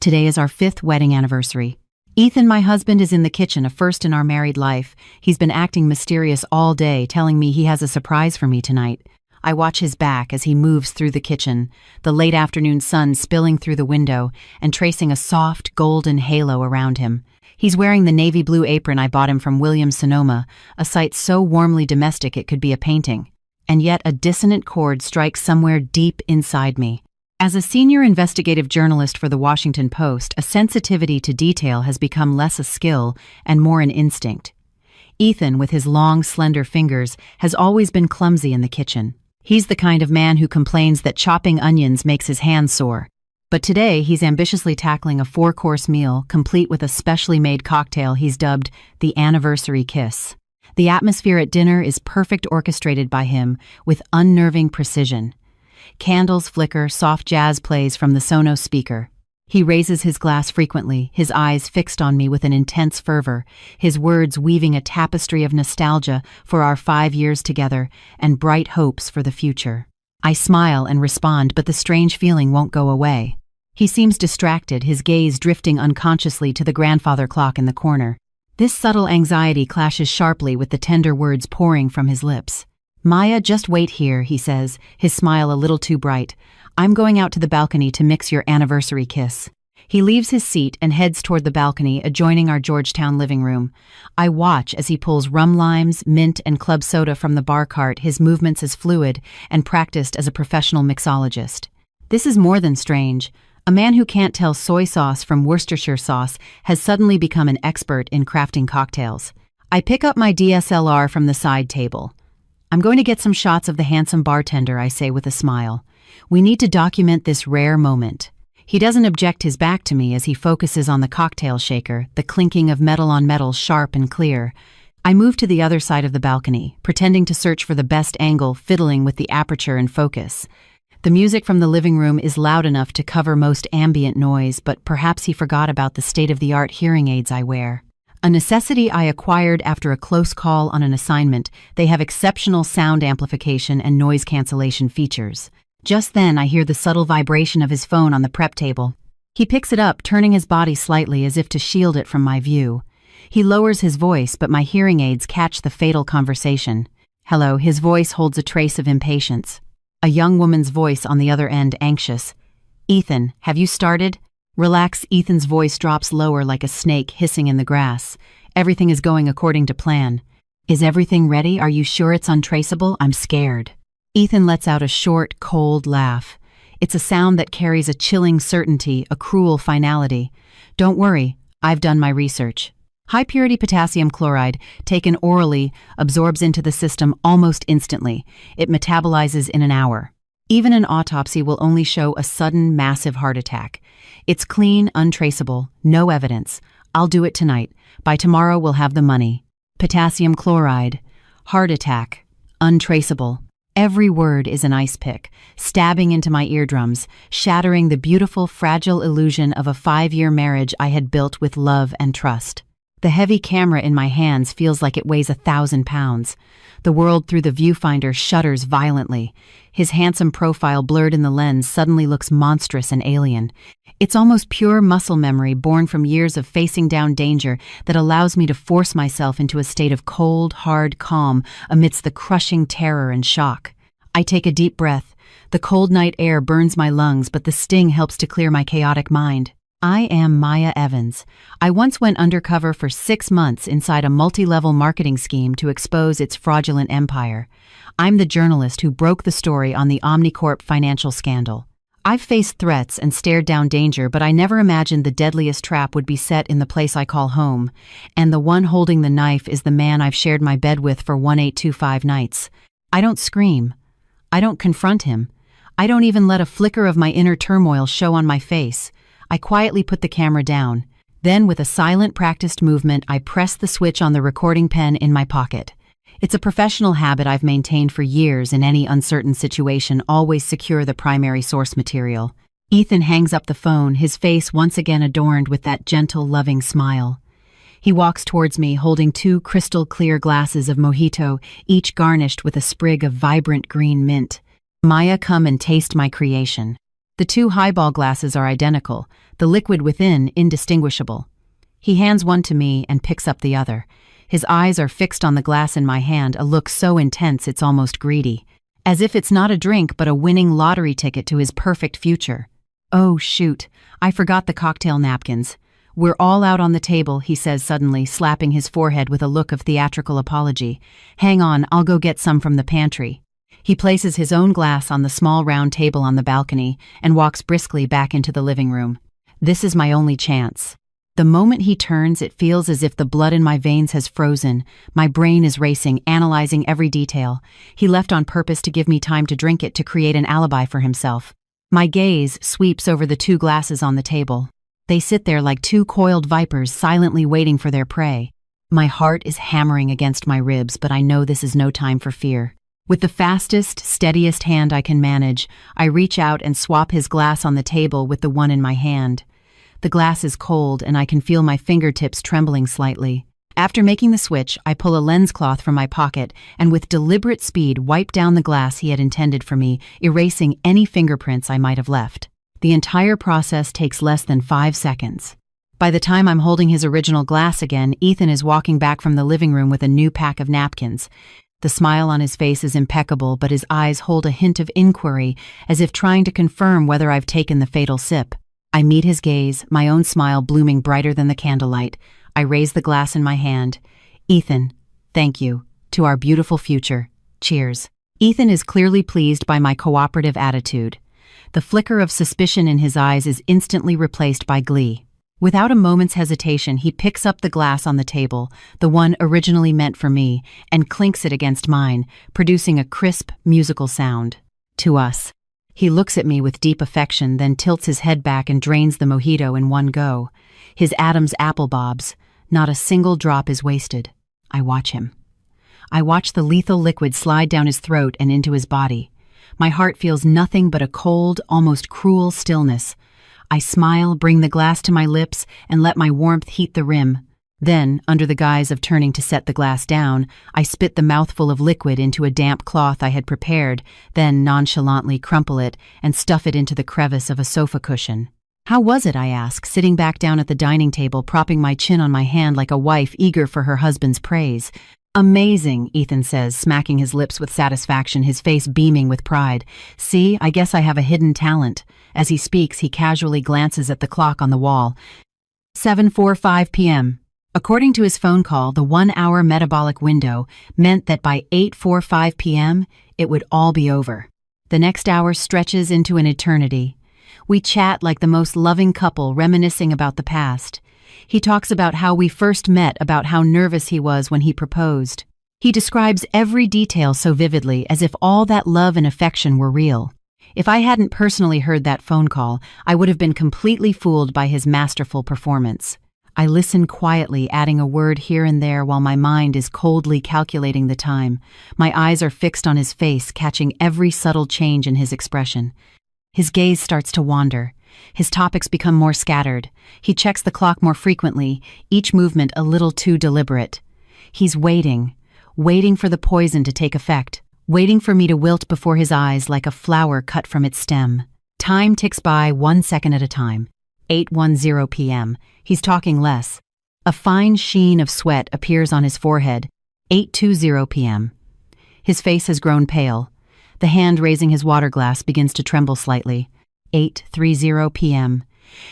Today is our 5th wedding anniversary. Ethan, my husband, is in the kitchen, a first in our married life. He's been acting mysterious all day, telling me he has a surprise for me tonight. I watch his back as he moves through the kitchen, the late afternoon sun spilling through the window and tracing a soft, golden halo around him. He's wearing the navy blue apron I bought him from Williams-Sonoma, a sight so warmly domestic it could be a painting. And yet a dissonant chord strikes somewhere deep inside me. As a senior investigative journalist for the Washington Post, a sensitivity to detail has become less a skill and more an instinct. Ethan, with his long, slender fingers, has always been clumsy in the kitchen. He's the kind of man who complains that chopping onions makes his hands sore. But today, he's ambitiously tackling a 4-course meal, complete with a specially made cocktail he's dubbed the Anniversary Kiss. The atmosphere at dinner is perfect, orchestrated by him with unnerving precision. Candles flicker, soft jazz plays from the Sonos speaker. He raises his glass frequently, his eyes fixed on me with an intense fervor, his words weaving a tapestry of nostalgia for our 5 years together and bright hopes for the future. I smile and respond, but the strange feeling won't go away. He seems distracted, his gaze drifting unconsciously to the grandfather clock in the corner. This subtle anxiety clashes sharply with the tender words pouring from his lips. "Maya, just wait here," he says, his smile a little too bright. "I'm going out to the balcony to mix your anniversary kiss." He leaves his seat and heads toward the balcony adjoining our Georgetown living room. I watch as he pulls rum limes, mint, and club soda from the bar cart, his movements as fluid and practiced as a professional mixologist. This is more than strange. A man who can't tell soy sauce from Worcestershire sauce has suddenly become an expert in crafting cocktails. I pick up my DSLR from the side table. "I'm going to get some shots of the handsome bartender," I say with a smile. "We need to document this rare moment." He doesn't object, his back to me, as he focuses on the cocktail shaker, the clinking of metal on metal sharp and clear. I move to the other side of the balcony, pretending to search for the best angle, fiddling with the aperture and focus. The music from the living room is loud enough to cover most ambient noise, but perhaps he forgot about the state-of-the-art hearing aids I wear. A necessity I acquired after a close call on an assignment. They have exceptional sound amplification and noise cancellation features. Just then, I hear the subtle vibration of his phone on the prep table. He picks it up, turning his body slightly as if to shield it from my view. He lowers his voice, but my hearing aids catch the fatal conversation. "Hello," his voice holds a trace of impatience. A young woman's voice on the other end, anxious. "Ethan, have you started?" "Relax," Ethan's voice drops lower like a snake hissing in the grass. "Everything is going according to plan." "Is everything ready? Are you sure it's untraceable? I'm scared." Ethan lets out a short, cold laugh. It's a sound that carries a chilling certainty, a cruel finality. "Don't worry, I've done my research." High-purity potassium chloride, taken orally, absorbs into the system almost instantly. It metabolizes in an hour. Even an autopsy will only show a sudden, massive heart attack. It's clean, untraceable, no evidence. I'll do it tonight. By tomorrow, we'll have the money. Potassium chloride, heart attack, untraceable. Every word is an ice pick, stabbing into my eardrums, shattering the beautiful, fragile illusion of a 5-year marriage I had built with love and trust. The heavy camera in my hands feels like it weighs 1,000 pounds. The world through the viewfinder shudders violently. His handsome profile blurred in the lens suddenly looks monstrous and alien. It's almost pure muscle memory born from years of facing down danger that allows me to force myself into a state of cold, hard calm amidst the crushing terror and shock. I take a deep breath. The cold night air burns my lungs, but the sting helps to clear my chaotic mind. I am Maya Evans. I once went undercover for 6 months inside a multi-level marketing scheme to expose its fraudulent empire. I'm the journalist who broke the story on the Omnicorp financial scandal. I've faced threats and stared down danger, but I never imagined the deadliest trap would be set in the place I call home. And the one holding the knife is the man I've shared my bed with for 1825 nights. I don't scream. I don't confront him. I don't even let a flicker of my inner turmoil show on my face. I quietly put the camera down. Then, with a silent, practiced movement, I press the switch on the recording pen in my pocket. It's a professional habit I've maintained for years. In any uncertain situation, always secure the primary source material. Ethan hangs up the phone, his face once again adorned with that gentle, loving smile. He walks towards me, holding 2 crystal-clear glasses of mojito, each garnished with a sprig of vibrant green mint. "Maya, come and taste my creation." The two highball glasses are identical, the liquid within indistinguishable. He hands one to me and picks up the other. His eyes are fixed on the glass in my hand, a look so intense it's almost greedy. As if it's not a drink but a winning lottery ticket to his perfect future. Oh shoot, I forgot the cocktail napkins. We're all out on the table, he says suddenly, slapping his forehead with a look of theatrical apology. Hang on, I'll go get some from the pantry. He places his own glass on the small round table on the balcony and walks briskly back into the living room. This is my only chance. The moment he turns, it feels as if the blood in my veins has frozen. My brain is racing, analyzing every detail. He left on purpose to give me time to drink it, to create an alibi for himself. My gaze sweeps over the two glasses on the table. They sit there like two coiled vipers, silently waiting for their prey. My heart is hammering against my ribs, but I know this is no time for fear. With the fastest, steadiest hand I can manage, I reach out and swap his glass on the table with the one in my hand. The glass is cold, and I can feel my fingertips trembling slightly. After making the switch, I pull a lens cloth from my pocket and with deliberate speed wipe down the glass he had intended for me, erasing any fingerprints I might have left. The entire process takes less than 5 seconds. By the time I'm holding his original glass again, Ethan is walking back from the living room with a new pack of napkins. The smile on his face is impeccable, but his eyes hold a hint of inquiry, as if trying to confirm whether I've taken the fatal sip. I meet his gaze, my own smile blooming brighter than the candlelight. I raise the glass in my hand. Ethan, thank you. To our beautiful future. Cheers. Ethan is clearly pleased by my cooperative attitude. The flicker of suspicion in his eyes is instantly replaced by glee. Without a moment's hesitation, he picks up the glass on the table, the one originally meant for me, and clinks it against mine, producing a crisp, musical sound. To us. He looks at me with deep affection, then tilts his head back and drains the mojito in one go. His Adam's apple bobs. Not a single drop is wasted. I watch him. I watch the lethal liquid slide down his throat and into his body. My heart feels nothing but a cold, almost cruel stillness. I smile, bring the glass to my lips, and let my warmth heat the rim. Then, under the guise of turning to set the glass down, I spit the mouthful of liquid into a damp cloth I had prepared, then nonchalantly crumple it and stuff it into the crevice of a sofa cushion. How was it, I ask, sitting back down at the dining table, propping my chin on my hand like a wife eager for her husband's praise. Amazing, Ethan says, smacking his lips with satisfaction, his face beaming with pride. See, I guess I have a hidden talent. As he speaks, he casually glances at the clock on the wall. 7:45 p.m. According to his phone call, the 1-hour metabolic window meant that by 8:45 p.m., it would all be over. The next hour stretches into an eternity. We chat like the most loving couple, reminiscing about the past. He talks about how we first met, about how nervous he was when he proposed. He describes every detail so vividly, as if all that love and affection were real. If I hadn't personally heard that phone call, I would have been completely fooled by his masterful performance. I listen quietly, adding a word here and there while my mind is coldly calculating the time. My eyes are fixed on his face, catching every subtle change in his expression. His gaze starts to wander. His topics become more scattered. He checks the clock more frequently, each movement a little too deliberate. He's waiting for the poison to take effect, waiting for me to wilt before his eyes like a flower cut from its stem. Time ticks by 1 second at a time. 8:10 p.m. He's talking less. A fine sheen of sweat appears on his forehead. 8:20 p.m. His face has grown pale. The hand raising his water glass begins to tremble slightly. 8:30 p.m.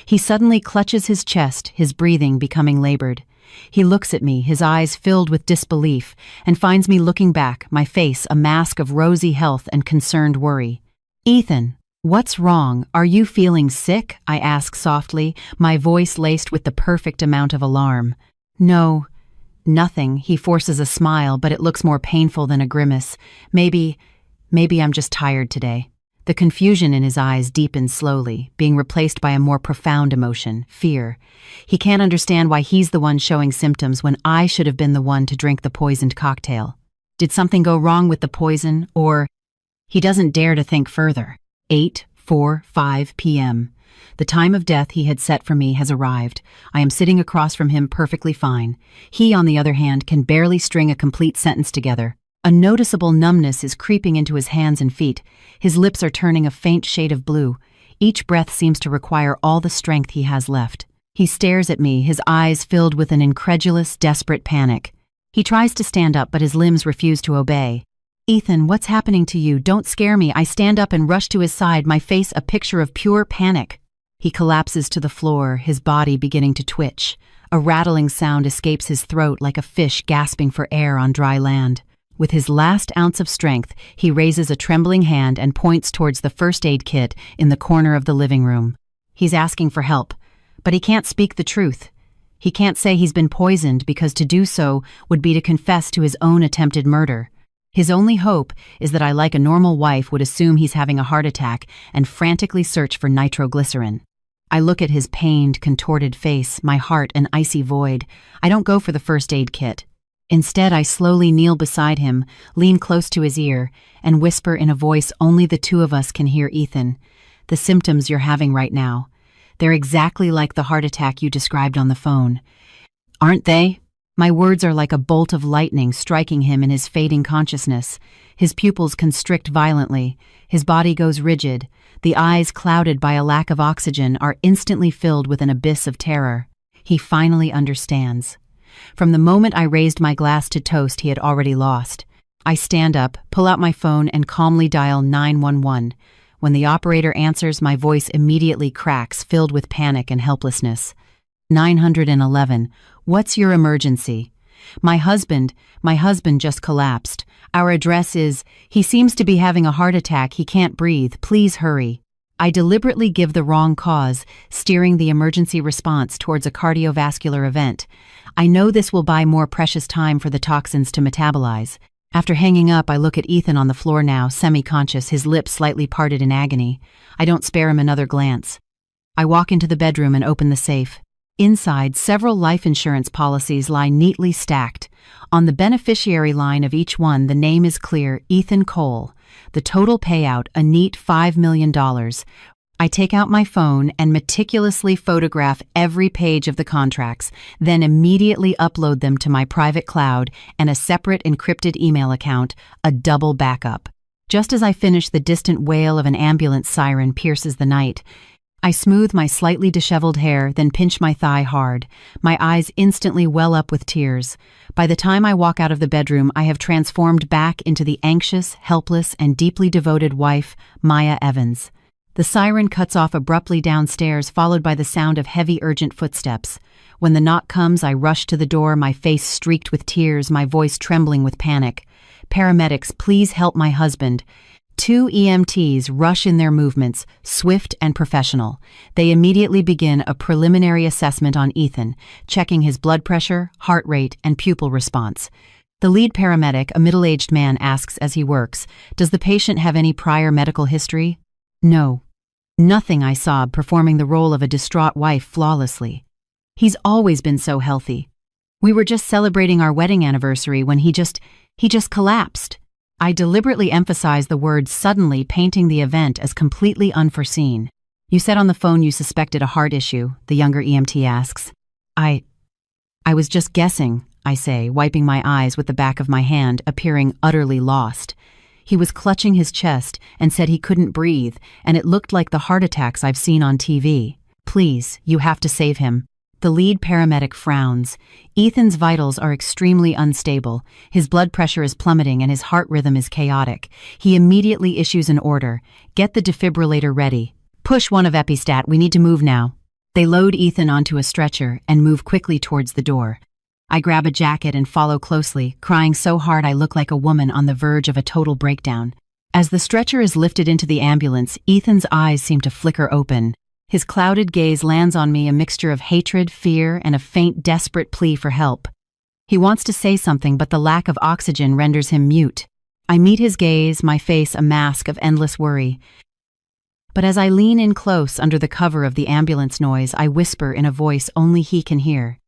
He suddenly clutches his chest, his breathing becoming labored. He looks at me, his eyes filled with disbelief, and finds me looking back, my face a mask of rosy health and concerned worry. Ethan, what's wrong? Are you feeling sick? I ask softly, my voice laced with the perfect amount of alarm. No, nothing. He forces a smile, but it looks more painful than a grimace. Maybe I'm just tired today. The confusion in his eyes deepens slowly, being replaced by a more profound emotion, fear. He can't understand why he's the one showing symptoms when I should have been the one to drink the poisoned cocktail. Did something go wrong with the poison, or... He doesn't dare to think further. 8:45 p.m. The time of death he had set for me has arrived. I am sitting across from him perfectly fine. He, on the other hand, can barely string a complete sentence together. A noticeable numbness is creeping into his hands and feet. His lips are turning a faint shade of blue. Each breath seems to require all the strength he has left. He stares at me, his eyes filled with an incredulous, desperate panic. He tries to stand up, but his limbs refuse to obey. "Ethan, what's happening to you? Don't scare me." I stand up and rush to his side, my face a picture of pure panic. He collapses to the floor, his body beginning to twitch. A rattling sound escapes his throat like a fish gasping for air on dry land. With his last ounce of strength, he raises a trembling hand and points towards the first aid kit in the corner of the living room. He's asking for help, but he can't speak the truth. He can't say he's been poisoned because to do so would be to confess to his own attempted murder. His only hope is that I, like a normal wife, would assume he's having a heart attack and frantically search for nitroglycerin. I look at his pained, contorted face, my heart an icy void. I don't go for the first aid kit. Instead, I slowly kneel beside him, lean close to his ear, and whisper in a voice only the two of us can hear. "Ethan, the symptoms you're having right now, they're exactly like the heart attack you described on the phone." "Aren't they?" My words are like a bolt of lightning striking him in his fading consciousness. His pupils constrict violently, his body goes rigid, the eyes, clouded by a lack of oxygen, are instantly filled with an abyss of terror. He finally understands. From the moment I raised my glass to toast, he had already lost. I stand up, pull out my phone, and calmly dial 911. When the operator answers, my voice immediately cracks, filled with panic and helplessness. 911, "What's your emergency?" My husband just collapsed. Our address is, he seems to be having a heart attack, he can't breathe, please hurry." I deliberately give the wrong cause, steering the emergency response towards a cardiovascular event. I know this will buy more precious time for the toxins to metabolize. After hanging up, I look at Ethan on the floor now, semi-conscious, his lips slightly parted in agony. I don't spare him another glance. I walk into the bedroom and open the safe. Inside, several life insurance policies lie neatly stacked. On the beneficiary line of each one, the name is clear: Ethan Cole. The total payout, a neat $5 million. I take out my phone and meticulously photograph every page of the contracts, then immediately upload them to my private cloud and a separate encrypted email account, a double backup. Just as I finish, the distant wail of an ambulance siren pierces the night. I smooth my slightly disheveled hair, then pinch my thigh hard. My eyes instantly well up with tears. By the time I walk out of the bedroom, I have transformed back into the anxious, helpless, and deeply devoted wife, Maya Evans. The siren cuts off abruptly downstairs, followed by the sound of heavy, urgent footsteps. When the knock comes, I rush to the door, my face streaked with tears, my voice trembling with panic. "Paramedics, please help my husband." 2 EMTs rush in, their movements swift and professional. They immediately begin a preliminary assessment on Ethan, checking his blood pressure, heart rate, and pupil response. The lead paramedic, a middle-aged man, asks as he works, "Does the patient have any prior medical history?" "No." "Nothing," I sob, performing the role of a distraught wife flawlessly. "He's always been so healthy. We were just celebrating our wedding anniversary when he just collapsed." I deliberately emphasize the word suddenly, painting the event as completely unforeseen. "You said on the phone you suspected a heart issue," the younger EMT asks. I was just guessing," I say, wiping my eyes with the back of my hand, appearing utterly lost. He was clutching his chest and said he couldn't breathe, and it looked like the heart attacks I've seen on TV. "Please, you have to save him." The lead paramedic frowns. Ethan's vitals are extremely unstable. His blood pressure is plummeting and his heart rhythm is chaotic. He immediately issues an order: "Get the defibrillator ready. Push one of Epistat, we need to move now." They load Ethan onto a stretcher and move quickly towards the door. I grab a jacket and follow closely, crying so hard I look like a woman on the verge of a total breakdown. As the stretcher is lifted into the ambulance, Ethan's eyes seem to flicker open. His clouded gaze lands on me, a mixture of hatred, fear, and a faint, desperate plea for help. He wants to say something, but the lack of oxygen renders him mute. I meet his gaze, my face a mask of endless worry. But as I lean in close under the cover of the ambulance noise, I whisper in a voice only he can hear,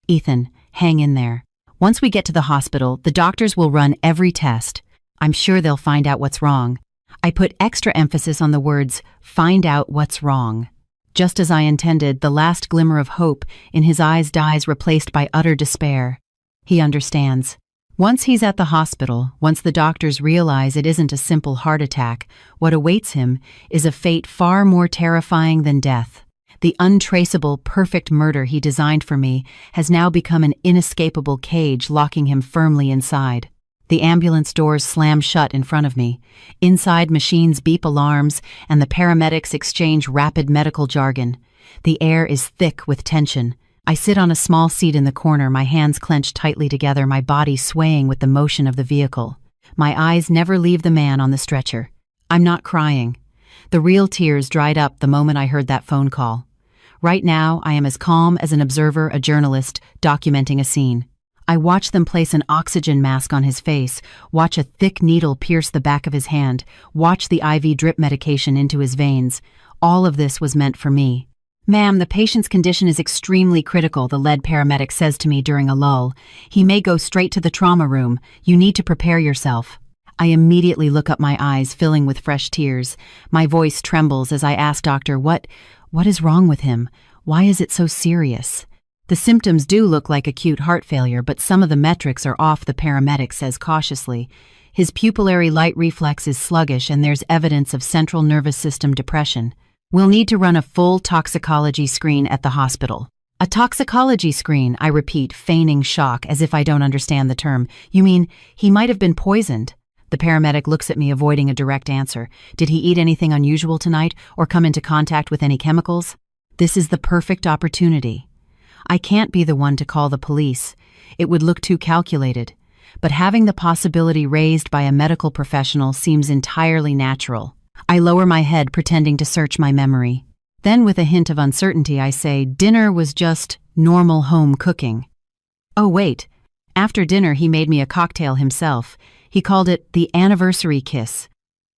"Ethan, hang in there. Once we get to the hospital, the doctors will run every test. I'm sure they'll find out what's wrong." I put extra emphasis on the words, "find out what's wrong." Just as I intended, the last glimmer of hope in his eyes dies, replaced by utter despair. He understands. Once he's at the hospital, once the doctors realize it isn't a simple heart attack, what awaits him is a fate far more terrifying than death. The untraceable, perfect murder he designed for me has now become an inescapable cage locking him firmly inside. The ambulance doors slam shut in front of me. Inside, machines beep alarms, and the paramedics exchange rapid medical jargon. The air is thick with tension. I sit on a small seat in the corner, my hands clenched tightly together, my body swaying with the motion of the vehicle. My eyes never leave the man on the stretcher. I'm not crying. The real tears dried up the moment I heard that phone call. Right now, I am as calm as an observer, a journalist, documenting a scene. I watch them place an oxygen mask on his face, watch a thick needle pierce the back of his hand, watch the IV drip medication into his veins. All of this was meant for me. "Ma'am, the patient's condition is extremely critical," the lead paramedic says to me during a lull. "He may go straight to the trauma room. You need to prepare yourself." I immediately look up, my eyes filling with fresh tears. My voice trembles as I ask Doctor, what is wrong with him? Why is it so serious? The symptoms do look like acute heart failure, but some of the metrics are off, the paramedic says cautiously. His pupillary light reflex is sluggish and there's evidence of central nervous system depression. We'll need to run a full toxicology screen at the hospital. A toxicology screen, I repeat, feigning shock as if I don't understand the term. You mean he might have been poisoned? The paramedic looks at me, avoiding a direct answer. Did he eat anything unusual tonight or come into contact with any chemicals? This is the perfect opportunity. I can't be the one to call the police. It would look too calculated. But having the possibility raised by a medical professional seems entirely natural. I lower my head, pretending to search my memory. Then, with a hint of uncertainty, I say, dinner was just normal home cooking. Oh, wait. After dinner, he made me a cocktail himself. He called it the anniversary kiss.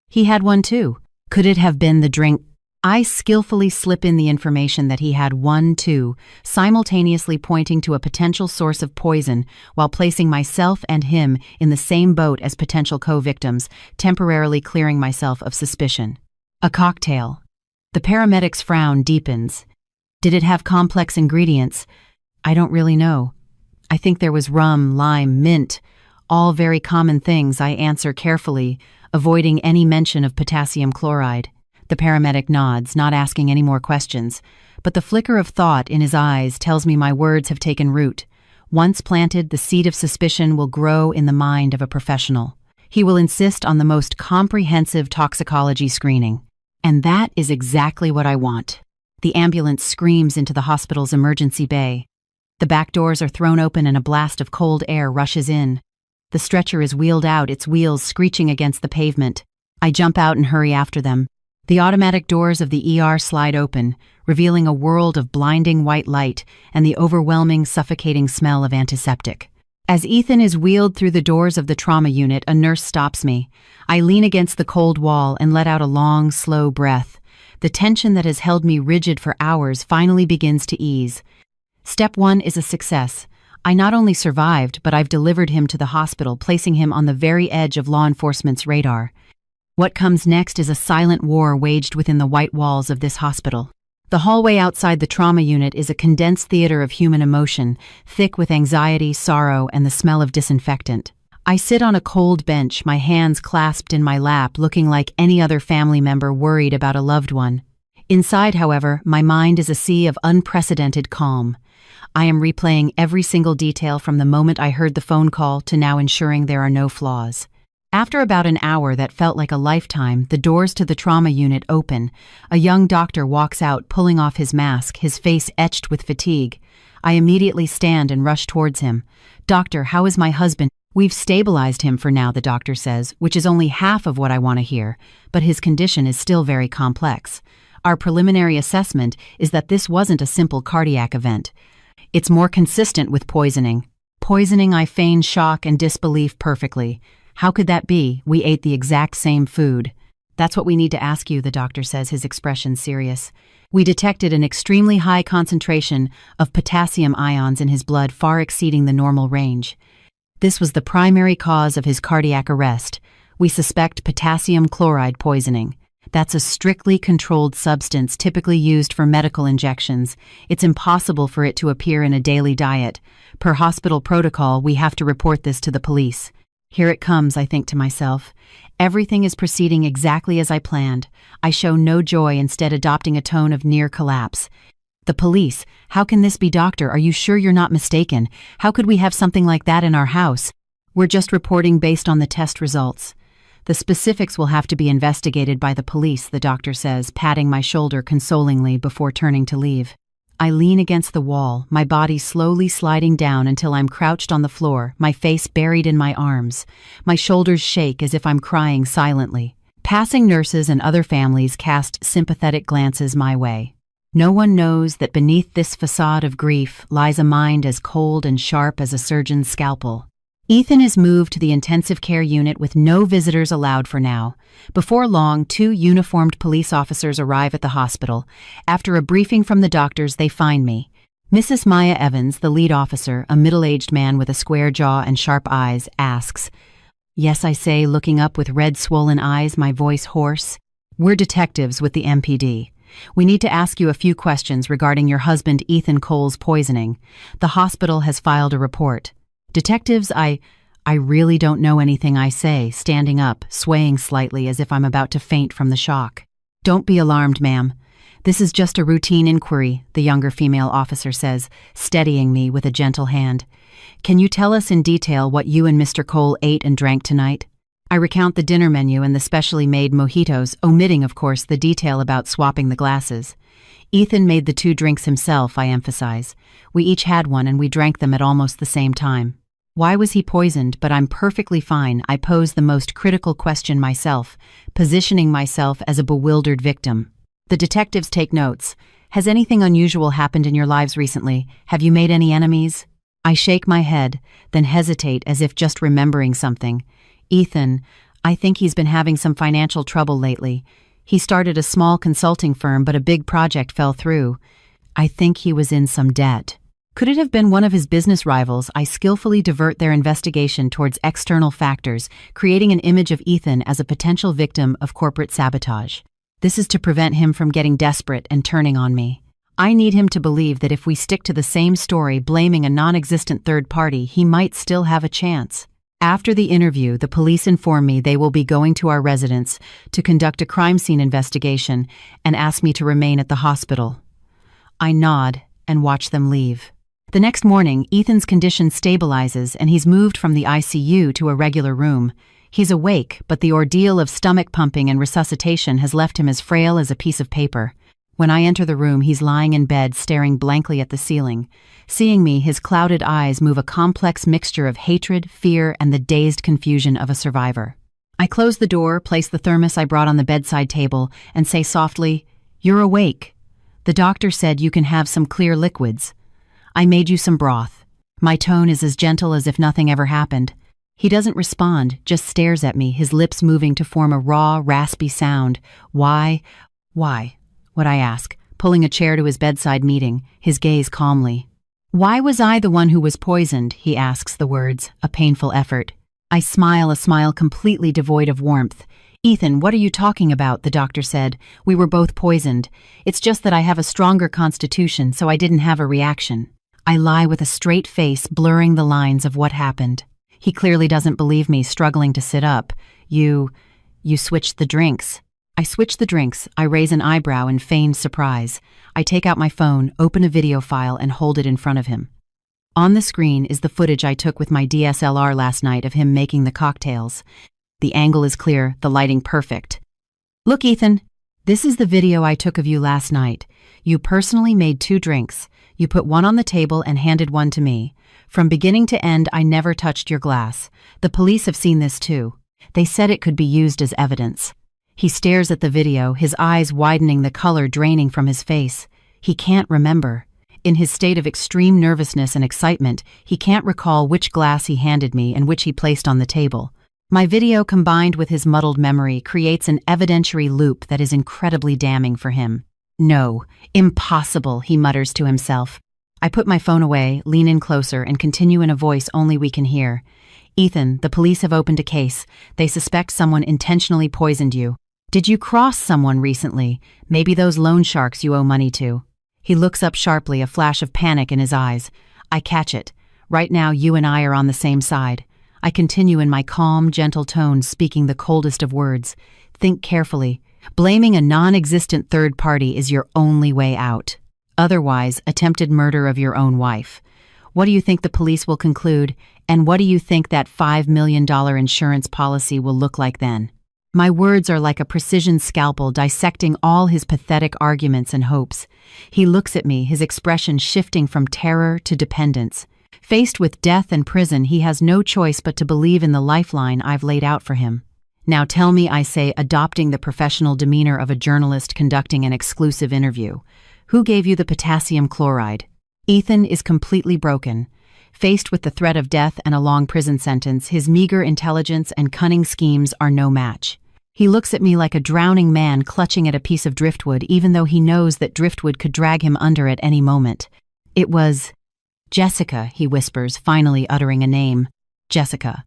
He had one too. Could it have been the drink? I skillfully slip in the information that he had one too, simultaneously pointing to a potential source of poison while placing myself and him in the same boat as potential co-victims, temporarily clearing myself of suspicion. A cocktail. The paramedic's frown deepens. Did it have complex ingredients? I don't really know. I think there was rum, lime, mint, all very common things, I answer carefully, avoiding any mention of potassium chloride. The paramedic nods, not asking any more questions, but the flicker of thought in his eyes tells me my words have taken root. Once planted, the seed of suspicion will grow in the mind of a professional. He will insist on the most comprehensive toxicology screening. And that is exactly what I want. The ambulance screams into the hospital's emergency bay. The back doors are thrown open and a blast of cold air rushes in. The stretcher is wheeled out, its wheels screeching against the pavement. I jump out and hurry after them. The automatic doors of the ER slide open, revealing a world of blinding white light and the overwhelming, suffocating smell of antiseptic. As Ethan is wheeled through the doors of the trauma unit, a nurse stops me. I lean against the cold wall and let out a long, slow breath. The tension that has held me rigid for hours finally begins to ease. Step 1 is a success. I not only survived, but I've delivered him to the hospital, placing him on the very edge of law enforcement's radar. What comes next is a silent war waged within the white walls of this hospital. The hallway outside the trauma unit is a condensed theater of human emotion, thick with anxiety, sorrow, and the smell of disinfectant. I sit on a cold bench, my hands clasped in my lap, looking like any other family member worried about a loved one. Inside, however, my mind is a sea of unprecedented calm. I am replaying every single detail from the moment I heard the phone call to now, ensuring there are no flaws. After about an hour that felt like a lifetime, the doors to the trauma unit open. A young doctor walks out, pulling off his mask, his face etched with fatigue. I immediately stand and rush towards him. "Doctor, how is my husband?" "We've stabilized him for now," the doctor says, which is only half of what I want to hear, but his condition is still very complex. Our preliminary assessment is that this wasn't a simple cardiac event. It's more consistent with poisoning. Poisoning, I feign shock and disbelief perfectly. How could that be? We ate the exact same food. "That's what we need to ask you," the doctor says, his expression serious. "We detected an extremely high concentration of potassium ions in his blood, far exceeding the normal range. This was the primary cause of his cardiac arrest. We suspect potassium chloride poisoning." That's a strictly controlled substance typically used for medical injections. It's impossible for it to appear in a daily diet. Per hospital protocol, we have to report this to the police. Here it comes, I think to myself. Everything is proceeding exactly as I planned. I show no joy, instead adopting a tone of near collapse. The police, how can this be, doctor? Are you sure you're not mistaken? How could we have something like that in our house? We're just reporting based on the test results. The specifics will have to be investigated by the police, the doctor says, patting my shoulder consolingly before turning to leave. I lean against the wall, my body slowly sliding down until I'm crouched on the floor, my face buried in my arms. My shoulders shake as if I'm crying silently. Passing nurses and other families cast sympathetic glances my way. No one knows that beneath this facade of grief lies a mind as cold and sharp as a surgeon's scalpel. Ethan is moved to the intensive care unit with no visitors allowed for now. Before long, 2 uniformed police officers arrive at the hospital. After a briefing from the doctors, they find me. Mrs. Maya Evans, the lead officer, a middle-aged man with a square jaw and sharp eyes, asks. Yes, I say, looking up with red swollen eyes, my voice hoarse. We're detectives with the MPD. We need to ask you a few questions regarding your husband Ethan Cole's poisoning. The hospital has filed a report. Detectives, I really don't know anything, I say, standing up, swaying slightly as if I'm about to faint from the shock. Don't be alarmed, ma'am. This is just a routine inquiry, the younger female officer says, steadying me with a gentle hand. Can you tell us in detail what you and Mr. Cole ate and drank tonight? I recount the dinner menu and the specially made mojitos, omitting, of course, the detail about swapping the glasses. Ethan made the 2 drinks himself, I emphasize. We each had one and we drank them at almost the same time. Why was he poisoned? But I'm perfectly fine. I pose the most critical question myself, positioning myself as a bewildered victim. The detectives take notes. Has anything unusual happened in your lives recently? Have you made any enemies? I shake my head, then hesitate as if just remembering something. Ethan, I think he's been having some financial trouble lately. He started a small consulting firm, but a big project fell through. I think he was in some debt. Could it have been one of his business rivals? I skillfully divert their investigation towards external factors, creating an image of Ethan as a potential victim of corporate sabotage. This is to prevent him from getting desperate and turning on me. I need him to believe that if we stick to the same story, blaming a non-existent third party, he might still have a chance. After the interview, the police inform me they will be going to our residence to conduct a crime scene investigation and ask me to remain at the hospital. I nod and watch them leave. The next morning, Ethan's condition stabilizes and he's moved from the ICU to a regular room. He's awake, but the ordeal of stomach pumping and resuscitation has left him as frail as a piece of paper. When I enter the room, he's lying in bed, staring blankly at the ceiling. Seeing me, his clouded eyes move a complex mixture of hatred, fear, and the dazed confusion of a survivor. I close the door, place the thermos I brought on the bedside table, and say softly, "You're awake. The doctor said you can have some clear liquids. I made you some broth." My tone is as gentle as if nothing ever happened. He doesn't respond, just stares at me, his lips moving to form a raw, raspy sound. Why, what I ask, pulling a chair to his bedside, meeting his gaze calmly. Why was I the one who was poisoned? He asks, the words a painful effort. I smile, a smile completely devoid of warmth. "Ethan, what are you talking about?" the doctor said. "We were both poisoned. It's just that I have a stronger constitution, so I didn't have a reaction." I lie with a straight face, blurring the lines of what happened. He clearly doesn't believe me, struggling to sit up. You switched the drinks." I switch the drinks. I raise an eyebrow in feigned surprise. I take out my phone, open a video file, and hold it in front of him. On the screen is the footage I took with my DSLR last night of him making the cocktails. The angle is clear, the lighting perfect. "Look, Ethan, this is the video I took of you last night. You personally made 2 drinks. You put one on the table and handed one to me. From beginning to end, I never touched your glass. The police have seen this too. They said it could be used as evidence." He stares at the video, his eyes widening, the color draining from his face. He can't remember. In his state of extreme nervousness and excitement, he can't recall which glass he handed me and which he placed on the table. My video, combined with his muddled memory, creates an evidentiary loop that is incredibly damning for him. "No, impossible," he mutters to himself. I put my phone away, lean in closer, and continue in a voice only we can hear. "Ethan, the police have opened a case. They suspect someone intentionally poisoned you. Did you cross someone recently? Maybe those loan sharks you owe money to. He looks up sharply, a flash of panic in his eyes. I catch it. Right now, you and I are on the same side. I continue in my calm, gentle tone, speaking the coldest of words. Think carefully. Blaming a non-existent third party is your only way out. Otherwise, attempted murder of your own wife. What do you think the police will conclude, and what do you think that $5 million insurance policy will look like then? My words are like a precision scalpel dissecting all his pathetic arguments and hopes. He looks at me, his expression shifting from terror to dependence. Faced with death and prison, he has no choice but to believe in the lifeline I've laid out for him. Now tell me, I say, adopting the professional demeanor of a journalist conducting an exclusive interview. Who gave you the potassium chloride? Ethan is completely broken. Faced with the threat of death and a long prison sentence, his meager intelligence and cunning schemes are no match. He looks at me like a drowning man clutching at a piece of driftwood, even though he knows that driftwood could drag him under at any moment. It was Jessica, he whispers, finally uttering a name. Jessica.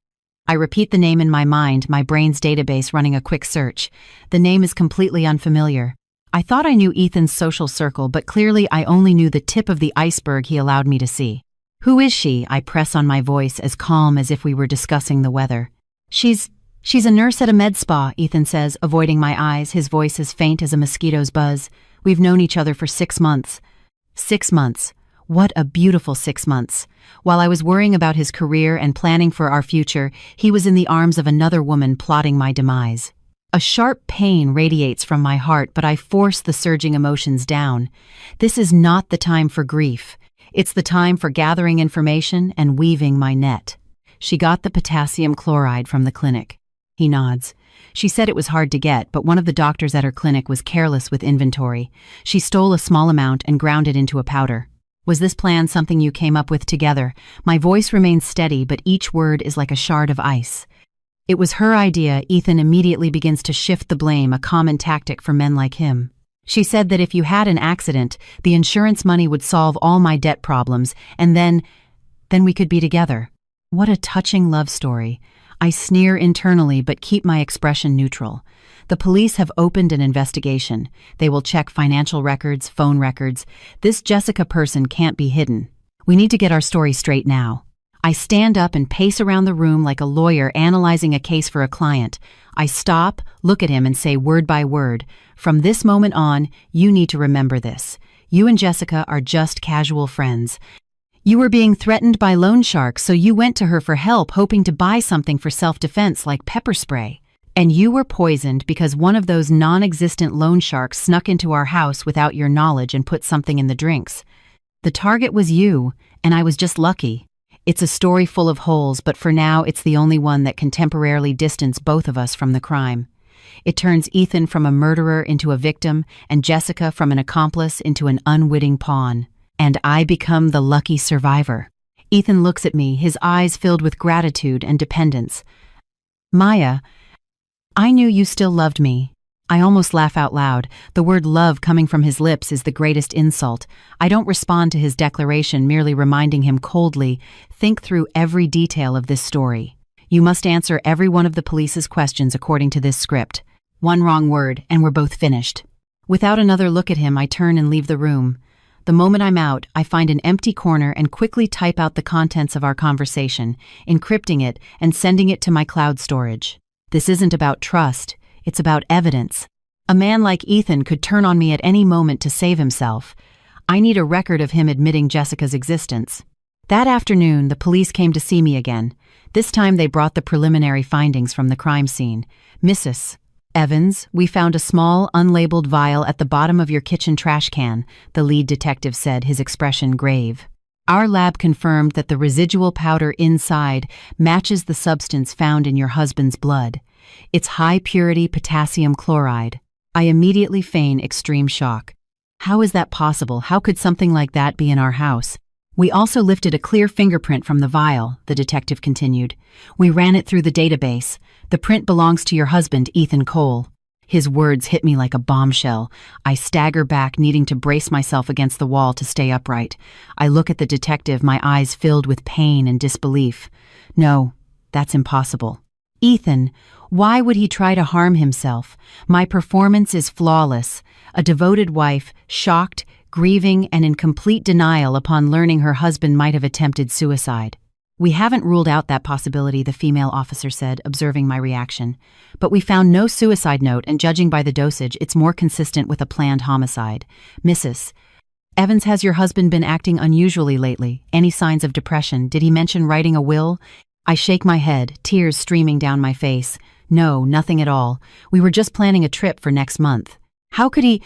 I repeat the name in my mind, my brain's database running a quick search. The name is completely unfamiliar. I thought I knew Ethan's social circle, but clearly I only knew the tip of the iceberg he allowed me to see. Who is she? I press on my voice, as calm as if we were discussing the weather. She's a nurse at a med spa, Ethan says, avoiding my eyes, his voice as faint as a mosquito's buzz. We've known each other for 6 months. 6 months. What a beautiful 6 months. While I was worrying about his career and planning for our future, he was in the arms of another woman plotting my demise. A sharp pain radiates from my heart, but I force the surging emotions down. This is not the time for grief. It's the time for gathering information and weaving my net. She got the potassium chloride from the clinic. He nods. She said it was hard to get, but one of the doctors at her clinic was careless with inventory. She stole a small amount and ground it into a powder. Was this plan something you came up with together? My voice remains steady, but each word is like a shard of ice. It was her idea. Ethan immediately begins to shift the blame, a common tactic for men like him. She said that if you had an accident, the insurance money would solve all my debt problems, and then we could be together. What a touching love story. I sneer internally but keep my expression neutral. The police have opened an investigation. They will check financial records, phone records. This Jessica person can't be hidden. We need to get our story straight now. I stand up and pace around the room like a lawyer analyzing a case for a client. I stop, look at him, and say word by word, from this moment on, you need to remember this. You and Jessica are just casual friends. You were being threatened by loan sharks, so you went to her for help, hoping to buy something for self-defense like pepper spray. And you were poisoned because one of those non-existent loan sharks snuck into our house without your knowledge and put something in the drinks. The target was you, and I was just lucky. It's a story full of holes, but for now it's the only one that can temporarily distance both of us from the crime. It turns Ethan from a murderer into a victim, and Jessica from an accomplice into an unwitting pawn. And I become the lucky survivor. Ethan looks at me, his eyes filled with gratitude and dependence. Maya, I knew you still loved me. I almost laugh out loud. The word love coming from his lips is the greatest insult. I don't respond to his declaration, merely reminding him coldly, think through every detail of this story. You must answer every one of the police's questions according to this script. One wrong word, and we're both finished. Without another look at him, I turn and leave the room. The moment I'm out, I find an empty corner and quickly type out the contents of our conversation, encrypting it and sending it to my cloud storage. This isn't about trust, it's about evidence. A man like Ethan could turn on me at any moment to save himself. I need a record of him admitting Jessica's existence. That afternoon, the police came to see me again. This time they brought the preliminary findings from the crime scene. Mrs. Evans, we found a small, unlabeled vial at the bottom of your kitchen trash can, the lead detective said, his expression grave. Our lab confirmed that the residual powder inside matches the substance found in your husband's blood. It's high-purity potassium chloride. I immediately feign extreme shock. How is that possible? How could something like that be in our house? We also lifted a clear fingerprint from the vial, the detective continued. We ran it through the database. The print belongs to your husband, Ethan Cole. His words hit me like a bombshell. I stagger back, needing to brace myself against the wall to stay upright. I look at the detective, my eyes filled with pain and disbelief. No, that's impossible. Ethan, Why would he try to harm himself? My performance is flawless. A devoted wife, shocked, grieving, and in complete denial upon learning her husband might have attempted suicide. We haven't ruled out that possibility, the female officer said, observing my reaction. But we found no suicide note, and judging by the dosage, it's more consistent with a planned homicide. Mrs. Evans, has your husband been acting unusually lately? Any signs of depression? Did he mention writing a will? I shake my head, tears streaming down my face. No, nothing at all. We were just planning a trip for next month. How could he?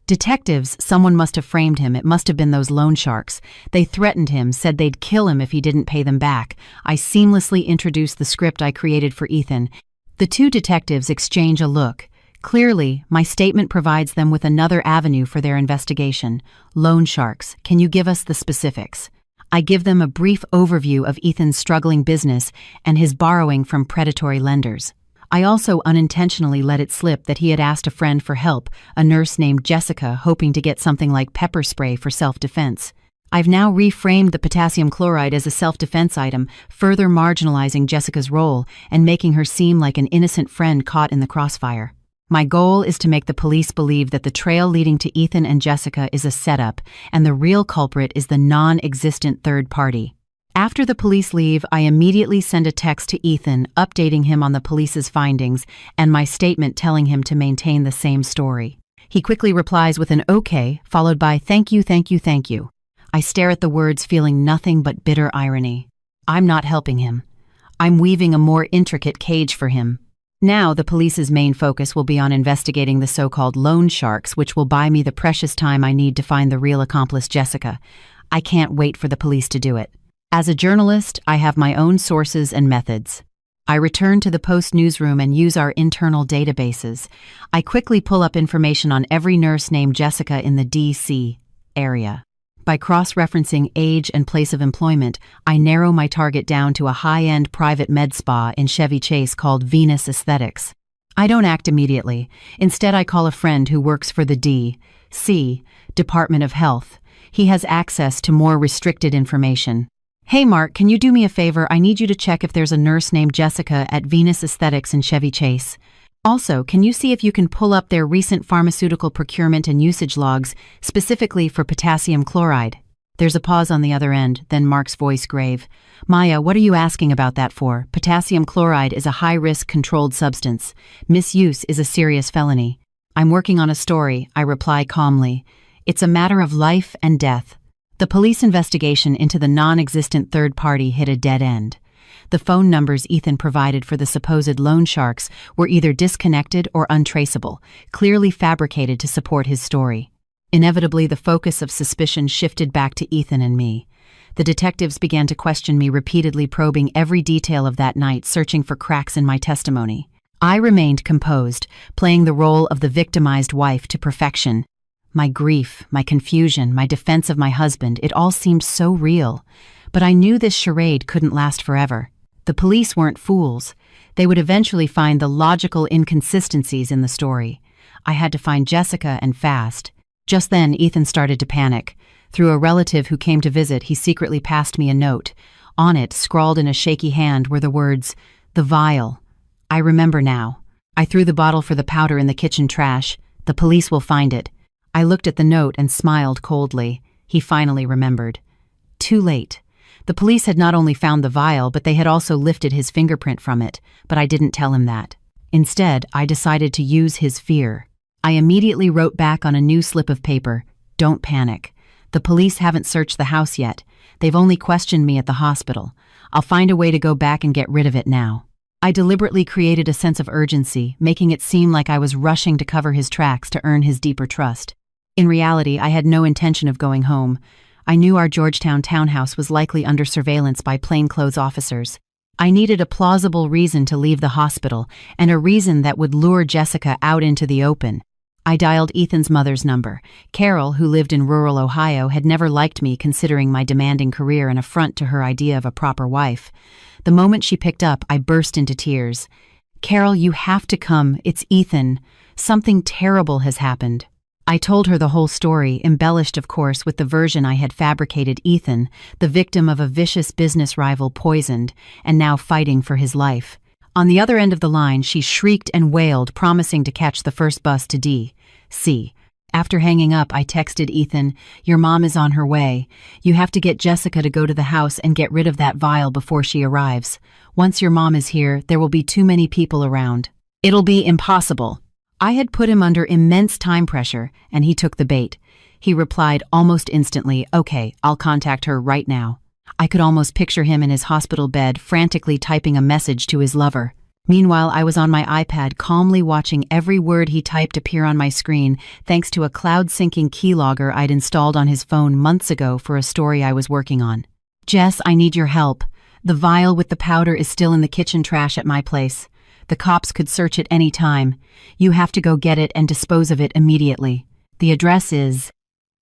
Detectives, someone must have framed him. It must have been those loan sharks. They threatened him, said they'd kill him if he didn't pay them back. I seamlessly introduced the script I created for Ethan. The two detectives exchange a look. Clearly, my statement provides them with another avenue for their investigation. Loan sharks. Can you give us the specifics? I give them a brief overview of Ethan's struggling business and his borrowing from predatory lenders. I also unintentionally let it slip that he had asked a friend for help, a nurse named Jessica, hoping to get something like pepper spray for self-defense. I've now reframed the potassium chloride as a self-defense item, further marginalizing Jessica's role and making her seem like an innocent friend caught in the crossfire. My goal is to make the police believe that the trail leading to Ethan and Jessica is a setup, and the real culprit is the non-existent third party. After the police leave, I immediately send a text to Ethan, updating him on the police's findings and my statement telling him to maintain the same story. He quickly replies with an okay, followed by thank you, thank you, thank you. I stare at the words, feeling nothing but bitter irony. I'm not helping him. I'm weaving a more intricate cage for him. Now the police's main focus will be on investigating the so-called loan sharks, which will buy me the precious time I need to find the real accomplice, Jessica. I can't wait for the police to do it. As a journalist, I have my own sources and methods. I return to the Post newsroom and use our internal databases. I quickly pull up information on every nurse named Jessica in the D.C. area. By cross-referencing age and place of employment, I narrow my target down to a high-end private med spa in Chevy Chase called Venus Aesthetics. I don't act immediately. Instead, I call a friend who works for the D.C. Department of Health. He has access to more restricted information. Hey Mark, can you do me a favor? I need you to check if there's a nurse named Jessica at Venus Aesthetics in Chevy Chase. Also, can you see if you can pull up their recent pharmaceutical procurement and usage logs, specifically for potassium chloride? There's a pause on the other end, then Mark's voice grave. Maya, what are you asking about that for? Potassium chloride is a high-risk controlled substance. Misuse is a serious felony. I'm working on a story, I reply calmly. It's a matter of life and death. The police investigation into the non-existent third party hit a dead end. The phone numbers Ethan provided for the supposed loan sharks were either disconnected or untraceable, clearly fabricated to support his story. Inevitably, the focus of suspicion shifted back to Ethan and me. The detectives began to question me, repeatedly probing every detail of that night, searching for cracks in my testimony. I remained composed, playing the role of the victimized wife to perfection. My grief, my confusion, my defense of my husband, it all seemed so real. But I knew this charade couldn't last forever. The police weren't fools. They would eventually find the logical inconsistencies in the story. I had to find Jessica, and fast. Just then, Ethan started to panic. Through a relative who came to visit, he secretly passed me a note. On it, scrawled in a shaky hand, were the words, "The vial." I remember now. I threw the bottle for the powder in the kitchen trash. The police will find it. I looked at the note and smiled coldly. He finally remembered. Too late. The police had not only found the vial, but they had also lifted his fingerprint from it, but I didn't tell him that. Instead, I decided to use his fear. I immediately wrote back on a new slip of paper, "Don't panic. The police haven't searched the house yet. They've only questioned me at the hospital. I'll find a way to go back and get rid of it now." I deliberately created a sense of urgency, making it seem like I was rushing to cover his tracks to earn his deeper trust. In reality, I had no intention of going home. I knew our Georgetown townhouse was likely under surveillance by plainclothes officers. I needed a plausible reason to leave the hospital, and a reason that would lure Jessica out into the open. I dialed Ethan's mother's number. Carol, who lived in rural Ohio, had never liked me, considering my demanding career an affront to her idea of a proper wife. The moment she picked up, I burst into tears. "Carol, you have to come. It's Ethan. Something terrible has happened." I told her the whole story, embellished, of course, with the version I had fabricated. Ethan, the victim of a vicious business rival, poisoned, and now fighting for his life. On the other end of the line, she shrieked and wailed, promising to catch the first bus to D.C. After hanging up, I texted Ethan, "Your mom is on her way. You have to get Jessica to go to the house and get rid of that vial before she arrives. Once your mom is here, there will be too many people around. It'll be impossible." I had put him under immense time pressure, and he took the bait. He replied almost instantly, "Okay, I'll contact her right now." I could almost picture him in his hospital bed, frantically typing a message to his lover. Meanwhile, I was on my iPad, calmly watching every word he typed appear on my screen, thanks to a cloud-syncing keylogger I'd installed on his phone months ago for a story I was working on. "Jess, I need your help. The vial with the powder is still in the kitchen trash at my place. The cops could search it any time. You have to go get it and dispose of it immediately. The address is..."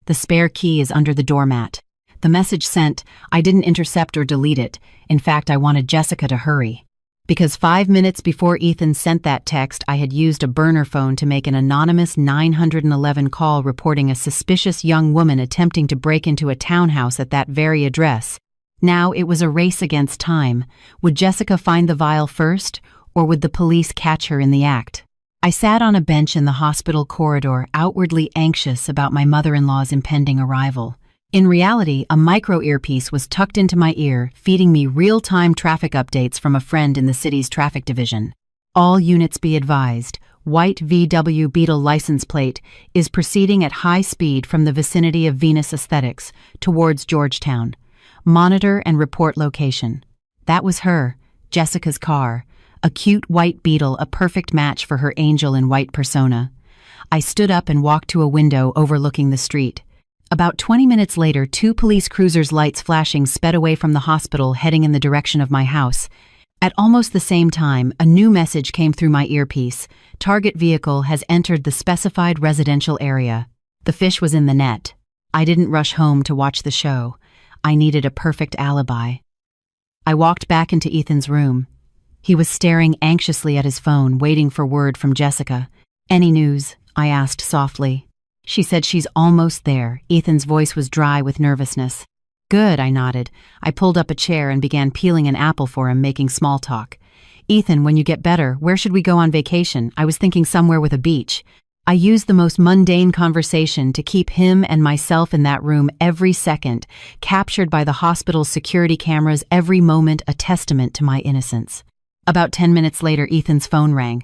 The spare key is under the doormat. The message sent, I didn't intercept or delete it. In fact, I wanted Jessica to hurry. Because 5 minutes before Ethan sent that text, I had used a burner phone to make an anonymous 911 call reporting a suspicious young woman attempting to break into a townhouse at that very address. Now it was a race against time. Would Jessica find the vial first, or would the police catch her in the act? I sat on a bench in the hospital corridor, outwardly anxious about my mother-in-law's impending arrival. In reality, a micro-earpiece was tucked into my ear, feeding me real-time traffic updates from a friend in the city's traffic division. "All units be advised. White VW Beetle license plate is proceeding at high speed from the vicinity of Venus Aesthetics towards Georgetown. Monitor and report location." That was her, Jessica's car. A cute white Beetle, a perfect match for her angel in white persona. I stood up and walked to a window overlooking the street. About 20 minutes later, 2 police cruisers' lights flashing sped away from the hospital, heading in the direction of my house. At almost the same time, a new message came through my earpiece. "Target vehicle has entered the specified residential area." The fish was in the net. I didn't rush home to watch the show. I needed a perfect alibi. I walked back into Ethan's room. He was staring anxiously at his phone, waiting for word from Jessica. "Any news?" I asked softly. She said she's almost there. Ethan's voice was dry with nervousness. "Good," I nodded. I pulled up a chair and began peeling an apple for him, making small talk. "Ethan, when you get better, where should we go on vacation? I was thinking somewhere with a beach." I used the most mundane conversation to keep him and myself in that room every second, captured by the hospital's security cameras, every moment a testament to my innocence. About 10 minutes later, Ethan's phone rang.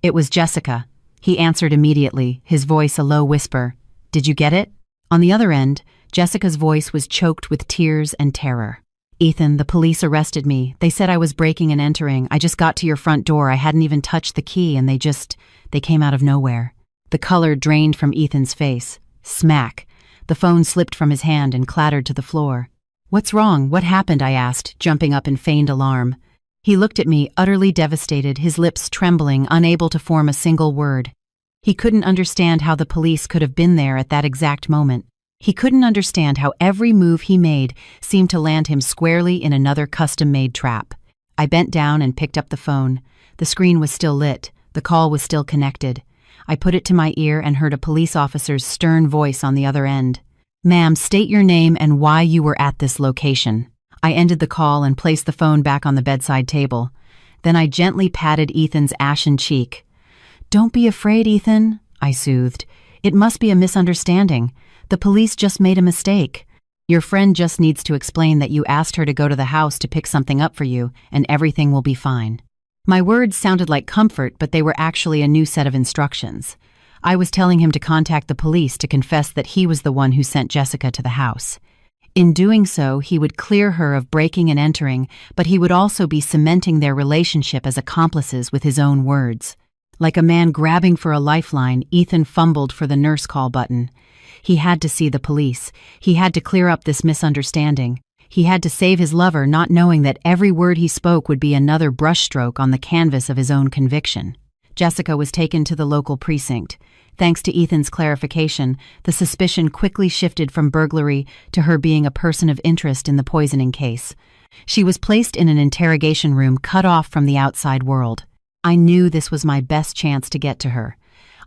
It was Jessica. He answered immediately, his voice a low whisper. "Did you get it?" On the other end, Jessica's voice was choked with tears and terror. "Ethan, the police arrested me. They said I was breaking and entering. I just got to your front door. I hadn't even touched the key, and they came out of nowhere." The color drained from Ethan's face. Smack. The phone slipped from his hand and clattered to the floor. "What's wrong? What happened?" I asked, jumping up in feigned alarm. He looked at me, utterly devastated, his lips trembling, unable to form a single word. He couldn't understand how the police could have been there at that exact moment. He couldn't understand how every move he made seemed to land him squarely in another custom-made trap. I bent down and picked up the phone. The screen was still lit. The call was still connected. I put it to my ear and heard a police officer's stern voice on the other end. "Ma'am, state your name and why you were at this location." I ended the call and placed the phone back on the bedside table. Then I gently patted Ethan's ashen cheek. "Don't be afraid, Ethan," I soothed. "It must be a misunderstanding. The police just made a mistake. Your friend just needs to explain that you asked her to go to the house to pick something up for you, and everything will be fine." My words sounded like comfort, but they were actually a new set of instructions. I was telling him to contact the police to confess that he was the one who sent Jessica to the house. In doing so, he would clear her of breaking and entering, but he would also be cementing their relationship as accomplices with his own words. Like a man grabbing for a lifeline, Ethan fumbled for the nurse call button. He had to see the police. He had to clear up this misunderstanding. He had to save his lover, not knowing that every word he spoke would be another brushstroke on the canvas of his own conviction. Jessica was taken to the local precinct. Thanks to Ethan's clarification, the suspicion quickly shifted from burglary to her being a person of interest in the poisoning case. She was placed in an interrogation room cut off from the outside world. I knew this was my best chance to get to her.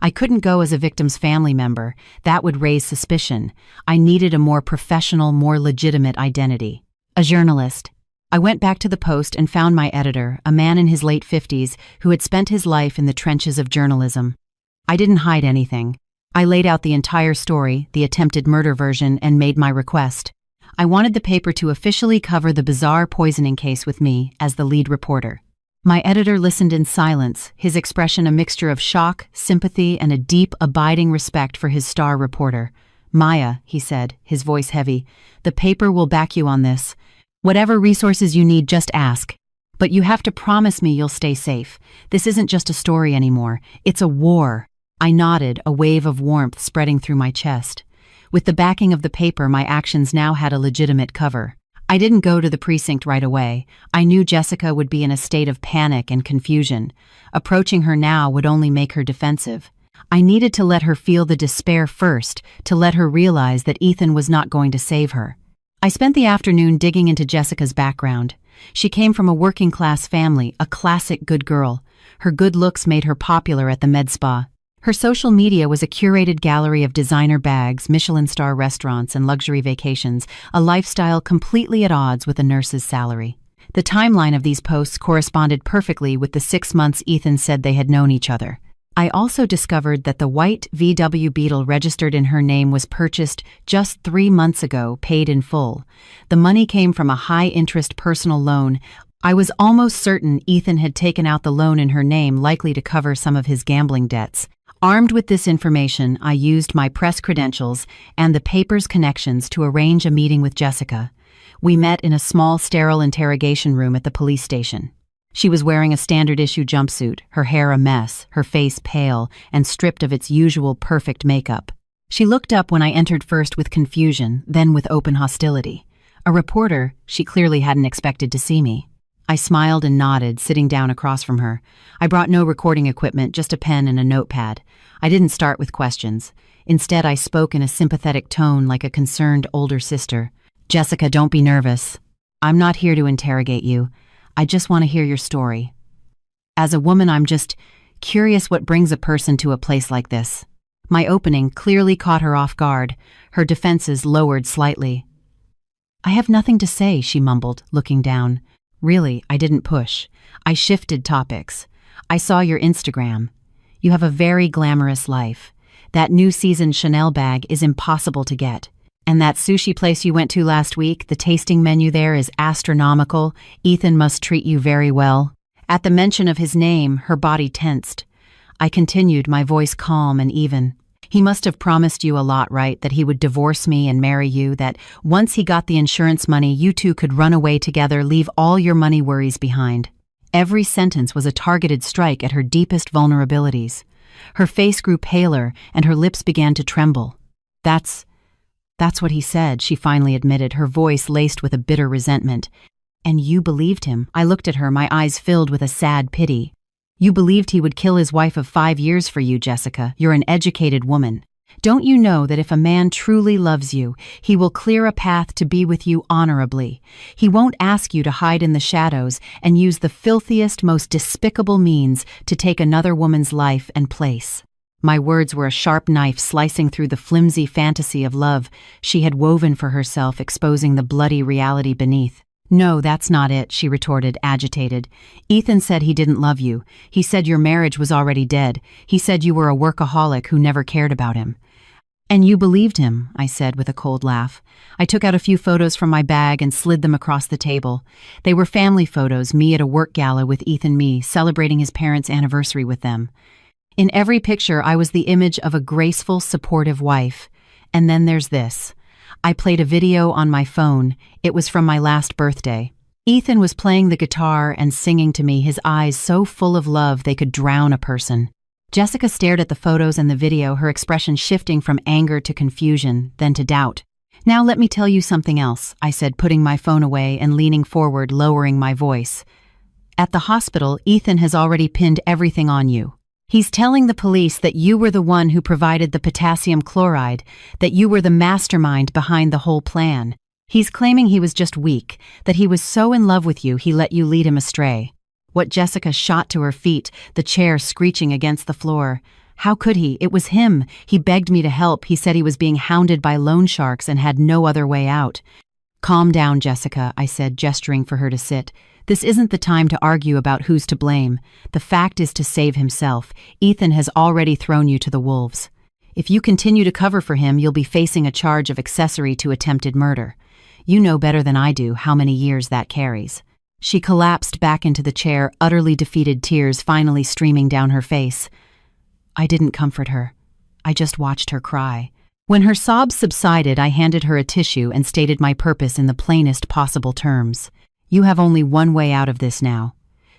I couldn't go as a victim's family member. That would raise suspicion. I needed a more professional, more legitimate identity. A journalist. I went back to the Post and found my editor, a man in his late 50s who had spent his life in the trenches of journalism. I didn't hide anything. I laid out the entire story, the attempted murder version, and made my request. I wanted the paper to officially cover the bizarre poisoning case with me as the lead reporter. My editor listened in silence, his expression a mixture of shock, sympathy, and a deep, abiding respect for his star reporter. "Maya," he said, his voice heavy, "the paper will back you on this. Whatever resources you need, just ask. But you have to promise me you'll stay safe. This isn't just a story anymore. It's a war." I nodded, a wave of warmth spreading through my chest. With the backing of the paper, my actions now had a legitimate cover. I didn't go to the precinct right away. I knew Jessica would be in a state of panic and confusion. Approaching her now would only make her defensive. I needed to let her feel the despair first, to let her realize that Ethan was not going to save her. I spent the afternoon digging into Jessica's background. She came from a working-class family, a classic good girl. Her good looks made her popular at the med spa. Her social media was a curated gallery of designer bags, Michelin star restaurants, and luxury vacations, a lifestyle completely at odds with a nurse's salary. The timeline of these posts corresponded perfectly with the 6 months Ethan said they had known each other. I also discovered that the white VW Beetle registered in her name was purchased just 3 months ago, paid in full. The money came from a high-interest personal loan. I was almost certain Ethan had taken out the loan in her name, likely to cover some of his gambling debts. Armed with this information, I used my press credentials and the paper's connections to arrange a meeting with Jessica. We met in a small, sterile interrogation room at the police station. She was wearing a standard-issue jumpsuit, her hair a mess, her face pale, and stripped of its usual perfect makeup. She looked up when I entered, first with confusion, then with open hostility. A reporter, she clearly hadn't expected to see me. I smiled and nodded, sitting down across from her. I brought no recording equipment, just a pen and a notepad. I didn't start with questions. Instead, I spoke in a sympathetic tone like a concerned older sister. "Jessica, don't be nervous. I'm not here to interrogate you. I just want to hear your story. As a woman, I'm just curious what brings a person to a place like this." My opening clearly caught her off guard, her defenses lowered slightly. "I have nothing to say," she mumbled, looking down. Really, I didn't push. I shifted topics. "I saw your Instagram. You have a very glamorous life. That new season Chanel bag is impossible to get. And that sushi place you went to last week, the tasting menu there is astronomical. Ethan must treat you very well." At the mention of his name, her body tensed. I continued, my voice calm and even. "He must have promised you a lot, right? That he would divorce me and marry you, that once he got the insurance money, you two could run away together, leave all your money worries behind." Every sentence was a targeted strike at her deepest vulnerabilities. Her face grew paler and her lips began to tremble. That's what he said," she finally admitted, her voice laced with a bitter resentment. "And you believed him?" I looked at her, my eyes filled with a sad pity. "You believed he would kill his wife of 5 years for you, Jessica. You're an educated woman. Don't you know that if a man truly loves you, he will clear a path to be with you honorably? He won't ask you to hide in the shadows and use the filthiest, most despicable means to take another woman's life and place." My words were a sharp knife slicing through the flimsy fantasy of love she had woven for herself, exposing the bloody reality beneath. "No, that's not it," she retorted, agitated. "Ethan said he didn't love you. He said your marriage was already dead. He said you were a workaholic who never cared about him." "And you believed him," I said with a cold laugh. I took out a few photos from my bag and slid them across the table. They were family photos, me at a work gala with Ethan, me celebrating his parents' anniversary with them. In every picture, I was the image of a graceful, supportive wife. And then there's this. I played a video on my phone. It was from my last birthday. Ethan was playing the guitar and singing to me, his eyes so full of love they could drown a person. Jessica stared at the photos and the video, her expression shifting from anger to confusion, then to doubt. "Now let me tell you something else," I said, putting my phone away and leaning forward, lowering my voice. "At the hospital, Ethan has already pinned everything on you. He's telling the police that you were the one who provided the potassium chloride, that you were the mastermind behind the whole plan. He's claiming he was just weak, that he was so in love with you he let you lead him astray." What Jessica shot to her feet, the chair screeching against the floor. How could he? It was him. He begged me to help. He said he was being hounded by loan sharks and had no other way out. Calm down, Jessica, I said, gesturing for her to sit. This isn't the time to argue about who's to blame. The fact is to save himself. Ethan has already thrown you to the wolves. If you continue to cover for him, you'll be facing a charge of accessory to attempted murder. You know better than I do how many years that carries. She collapsed back into the chair, utterly defeated, tears finally streaming down her face. I didn't comfort her. I just watched her cry. When her sobs subsided, I handed her a tissue and stated my purpose in the plainest possible terms. You have only one way out of this now.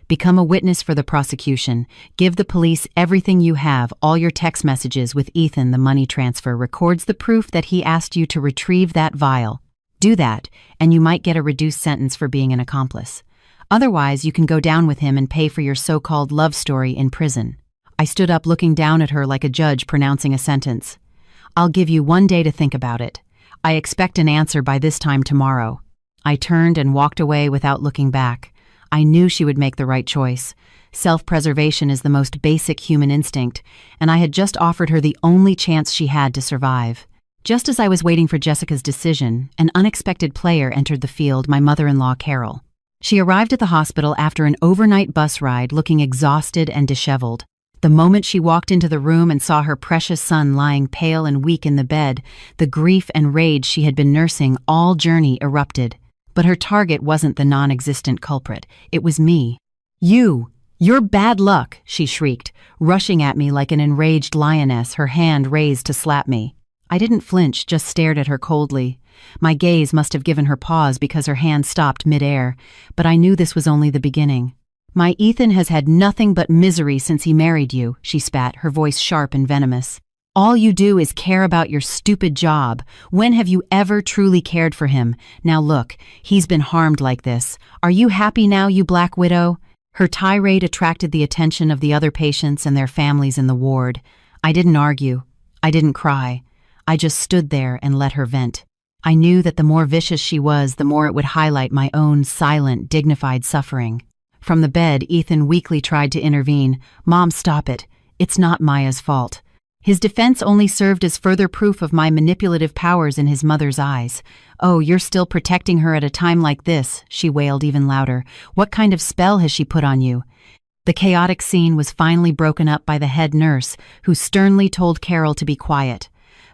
Become a witness for the prosecution. Give the police everything you have, all your text messages with Ethan. The money transfer records the proof that he asked you to retrieve that vial. Do that, and you might get a reduced sentence for being an accomplice. Otherwise, you can go down with him and pay for your so-called love story in prison. I stood up, looking down at her like a judge pronouncing a sentence. I'll give you 1 day to think about it. I expect an answer by this time tomorrow. I turned and walked away without looking back. I knew she would make the right choice. Self-preservation is the most basic human instinct, and I had just offered her the only chance she had to survive. Just as I was waiting for Jessica's decision, an unexpected player entered the field, my mother-in-law, Carol. She arrived at the hospital after an overnight bus ride, looking exhausted and disheveled. The moment she walked into the room and saw her precious son lying pale and weak in the bed, the grief and rage she had been nursing all journey erupted. But her target wasn't the non-existent culprit. It was me. You're bad luck, she shrieked, rushing at me like an enraged lioness, her hand raised to slap me. I didn't flinch, just stared at her coldly. My gaze must have given her pause because her hand stopped mid-air, but I knew this was only the beginning. My Ethan has had nothing but misery since he married you, she spat, her voice sharp and venomous. All you do is care about your stupid job. When have you ever truly cared for him? Now look, he's been harmed like this. Are you happy now, you black widow? Her tirade attracted the attention of the other patients and their families in the ward. I didn't argue. I didn't cry. I just stood there and let her vent. I knew that the more vicious she was, the more it would highlight my own silent, dignified suffering. From the bed, Ethan weakly tried to intervene. Mom, stop it. It's not Maya's fault. His defense only served as further proof of my manipulative powers in his mother's eyes. Oh, you're still protecting her at a time like this, she wailed even louder. What kind of spell has she put on you? The chaotic scene was finally broken up by the head nurse, who sternly told Carol to be quiet.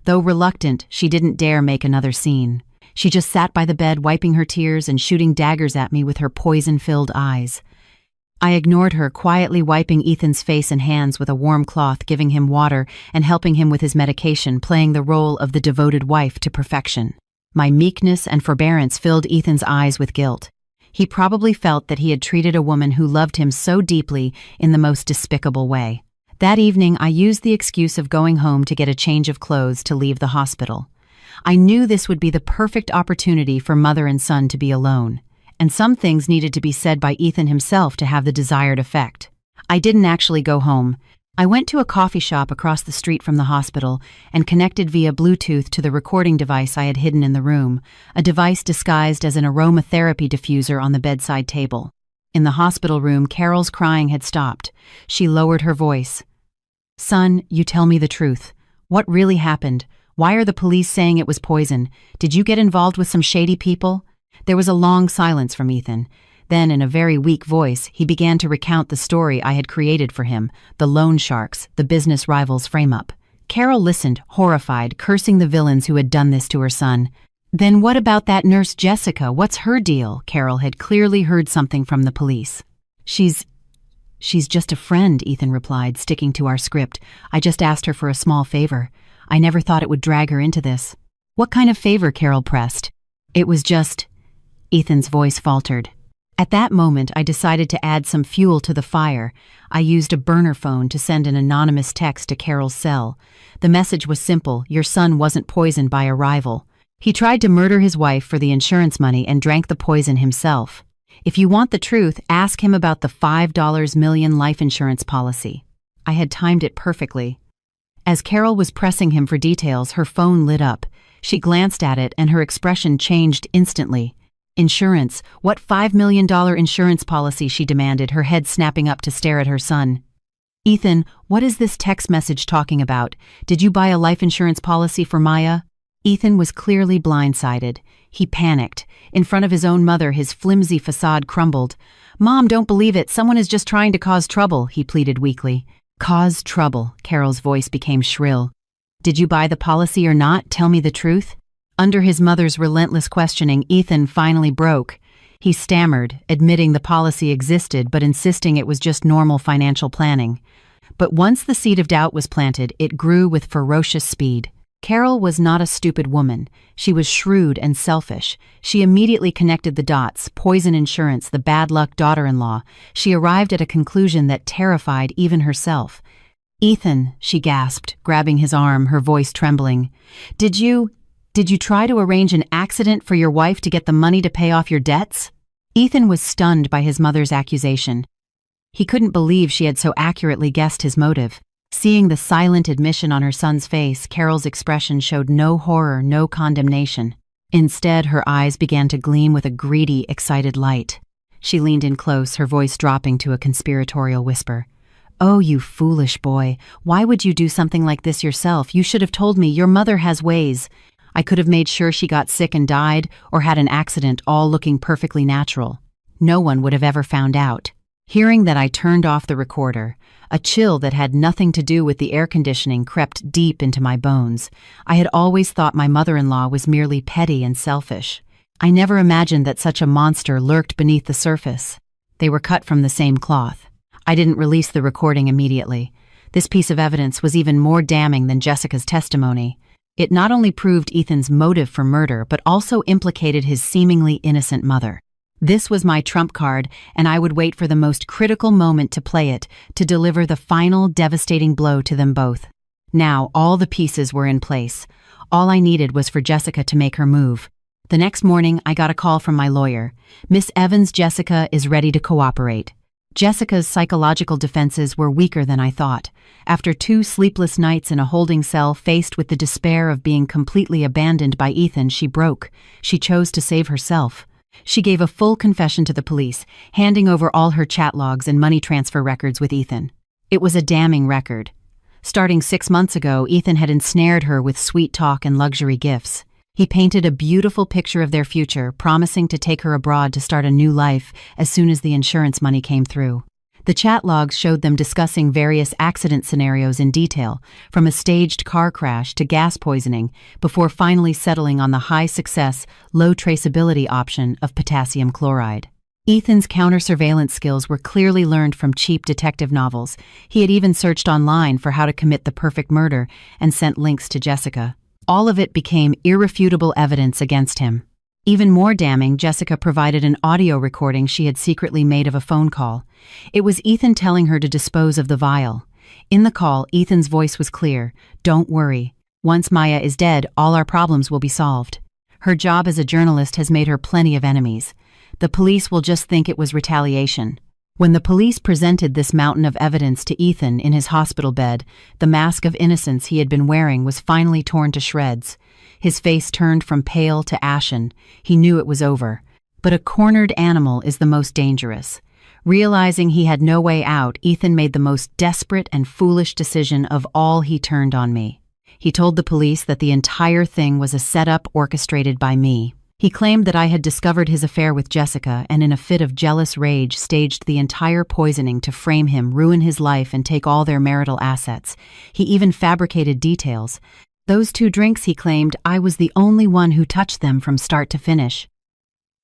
Though reluctant, she didn't dare make another scene. She just sat by the bed, wiping her tears and shooting daggers at me with her poison-filled eyes. I ignored her, quietly wiping Ethan's face and hands with a warm cloth, giving him water and helping him with his medication, playing the role of the devoted wife to perfection. My meekness and forbearance filled Ethan's eyes with guilt. He probably felt that he had treated a woman who loved him so deeply in the most despicable way. That evening, I used the excuse of going home to get a change of clothes to leave the hospital. I knew this would be the perfect opportunity for mother and son to be alone. And some things needed to be said by Ethan himself to have the desired effect. I didn't actually go home. I went to a coffee shop across the street from the hospital and connected via Bluetooth to the recording device I had hidden in the room, a device disguised as an aromatherapy diffuser on the bedside table. In the hospital room, Carol's crying had stopped. She lowered her voice. Son, you tell me the truth. What really happened? Why are the police saying it was poison? Did you get involved with some shady people? There was a long silence from Ethan. Then, in a very weak voice, he began to recount the story I had created for him, the loan sharks, the business rivals frame-up. Carol listened, horrified, cursing the villains who had done this to her son. Then what about that nurse Jessica? What's her deal? Carol had clearly heard something from the police. She's just a friend, Ethan replied, sticking to our script. I just asked her for a small favor. I never thought it would drag her into this. What kind of favor? Carol pressed. It was just... Ethan's voice faltered. At that moment, I decided to add some fuel to the fire. I used a burner phone to send an anonymous text to Carol's cell. The message was simple: your son wasn't poisoned by a rival. He tried to murder his wife for the insurance money and drank the poison himself. If you want the truth, ask him about the $5 million life insurance policy. I had timed it perfectly. As Carol was pressing him for details, her phone lit up. She glanced at it and her expression changed instantly. Insurance. What $5 million insurance policy? She demanded, her head snapping up to stare at her son. Ethan, what is this text message talking about? Did you buy a life insurance policy for Maya? Ethan was clearly blindsided. He panicked. In front of his own mother, his flimsy facade crumbled. "Mom, don't believe it. Someone is just trying to cause trouble," he pleaded weakly. "Cause trouble," Carol's voice became shrill. "Did you buy the policy or not? Tell me the truth." Under his mother's relentless questioning, Ethan finally broke. He stammered, admitting the policy existed but insisting it was just normal financial planning. But once the seed of doubt was planted, it grew with ferocious speed. Carol was not a stupid woman. She was shrewd and selfish. She immediately connected the dots: poison insurance, the bad luck daughter-in-law. She arrived at a conclusion that terrified even herself. "Ethan," she gasped, grabbing his arm, her voice trembling. Did you try to arrange an accident for your wife to get the money to pay off your debts?" Ethan was stunned by his mother's accusation. He couldn't believe she had so accurately guessed his motive. Seeing the silent admission on her son's face, Carol's expression showed no horror, no condemnation. Instead, her eyes began to gleam with a greedy, excited light. She leaned in close, her voice dropping to a conspiratorial whisper. "Oh, you foolish boy. Why would you do something like this yourself? You should have told me. Your mother has ways. I could have made sure she got sick and died, or had an accident, all looking perfectly natural. No one would have ever found out." Hearing that I turned off the recorder, a chill that had nothing to do with the air conditioning crept deep into my bones. I had always thought my mother-in-law was merely petty and selfish. I never imagined that such a monster lurked beneath the surface. They were cut from the same cloth. I didn't release the recording immediately. This piece of evidence was even more damning than Jessica's testimony. It not only proved Ethan's motive for murder, but also implicated his seemingly innocent mother. This was my trump card, and I would wait for the most critical moment to play it, to deliver the final devastating blow to them both. Now, all the pieces were in place. All I needed was for Jessica to make her move. The next morning, I got a call from my lawyer. "Miss Evans, Jessica is ready to cooperate." Jessica's psychological defenses were weaker than I thought. After 2 sleepless nights in a holding cell, faced with the despair of being completely abandoned by Ethan, she broke. She chose to save herself. She gave a full confession to the police, handing over all her chat logs and money transfer records with Ethan. It was a damning record. Starting 6 months ago, Ethan had ensnared her with sweet talk and luxury gifts. He painted a beautiful picture of their future, promising to take her abroad to start a new life as soon as the insurance money came through. The chat logs showed them discussing various accident scenarios in detail, from a staged car crash to gas poisoning, before finally settling on the high-success, low-traceability option of potassium chloride. Ethan's counter-surveillance skills were clearly learned from cheap detective novels. He had even searched online for how to commit the perfect murder and sent links to Jessica. All of it became irrefutable evidence against him. Even more damning, Jessica provided an audio recording she had secretly made of a phone call. It was Ethan telling her to dispose of the vial. In the call, Ethan's voice was clear. "Don't worry. Once Maya is dead, all our problems will be solved. Her job as a journalist has made her plenty of enemies. The police will just think it was retaliation." When the police presented this mountain of evidence to Ethan in his hospital bed, the mask of innocence he had been wearing was finally torn to shreds. His face turned from pale to ashen. He knew it was over. But a cornered animal is the most dangerous. Realizing he had no way out, Ethan made the most desperate and foolish decision of all. He turned on me. He told the police that the entire thing was a setup orchestrated by me. He claimed that I had discovered his affair with Jessica and in a fit of jealous rage staged the entire poisoning to frame him, ruin his life, and take all their marital assets. He even fabricated details. Those 2 drinks, he claimed, I was the only one who touched them from start to finish.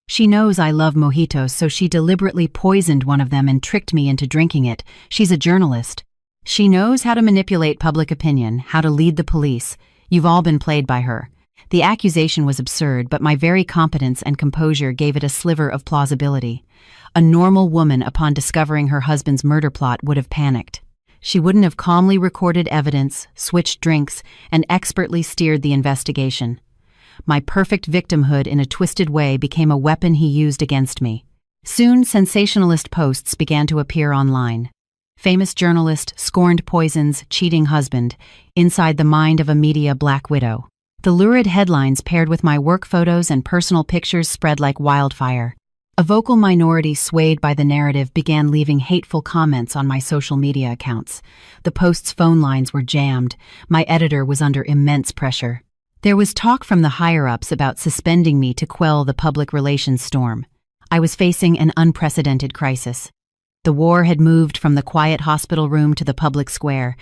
"She knows I love mojitos, so she deliberately poisoned one of them and tricked me into drinking it. She's a journalist. She knows how to manipulate public opinion, how to lead the police. You've all been played by her." The accusation was absurd, but my very competence and composure gave it a sliver of plausibility. A normal woman, upon discovering her husband's murder plot, would have panicked. She wouldn't have calmly recorded evidence, switched drinks, and expertly steered the investigation. My perfect victimhood in a twisted way became a weapon he used against me. Soon, sensationalist posts began to appear online. Famous journalist scorned poisons, cheating husband, inside the mind of a media black widow. The lurid headlines paired with my work photos and personal pictures spread like wildfire. A vocal minority swayed by the narrative began leaving hateful comments on my social media accounts. The post's phone lines were jammed. My editor was under immense pressure. There was talk from the higher-ups about suspending me to quell the public relations storm. I was facing an unprecedented crisis. The war had moved from the quiet hospital room to the public square.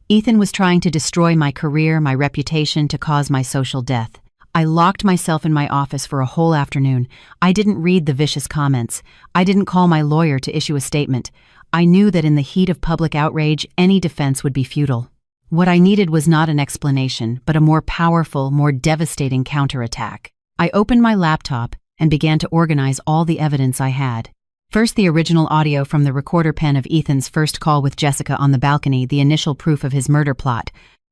Ethan was trying to destroy my career, my reputation, to cause my social death. I locked myself in my office for a whole afternoon. I didn't read the vicious comments. I didn't call my lawyer to issue a statement. I knew that in the heat of public outrage, any defense would be futile. What I needed was not an explanation, but a more powerful, more devastating counterattack. I opened my laptop and began to organize all the evidence I had. First, the original audio from the recorder pen of Ethan's first call with Jessica on the balcony, the initial proof of his murder plot.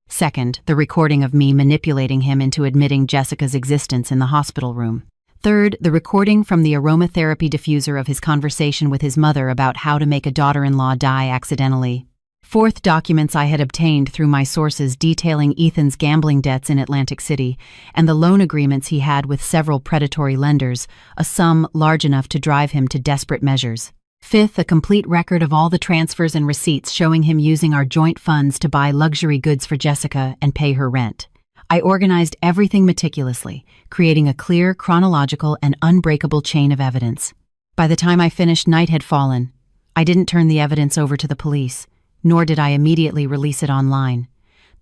Second, the recording of me manipulating him into admitting Jessica's existence in the hospital room. Third, the recording from the aromatherapy diffuser of his conversation with his mother about how to make a daughter-in-law die accidentally. Fourth, documents I had obtained through my sources detailing Ethan's gambling debts in Atlantic City and the loan agreements he had with several predatory lenders, a sum large enough to drive him to desperate measures. Fifth, a complete record of all the transfers and receipts showing him using our joint funds to buy luxury goods for Jessica and pay her rent. I organized everything meticulously, creating a clear, chronological, and unbreakable chain of evidence. By the time I finished, night had fallen. I didn't turn the evidence over to the police, nor did I immediately release it online.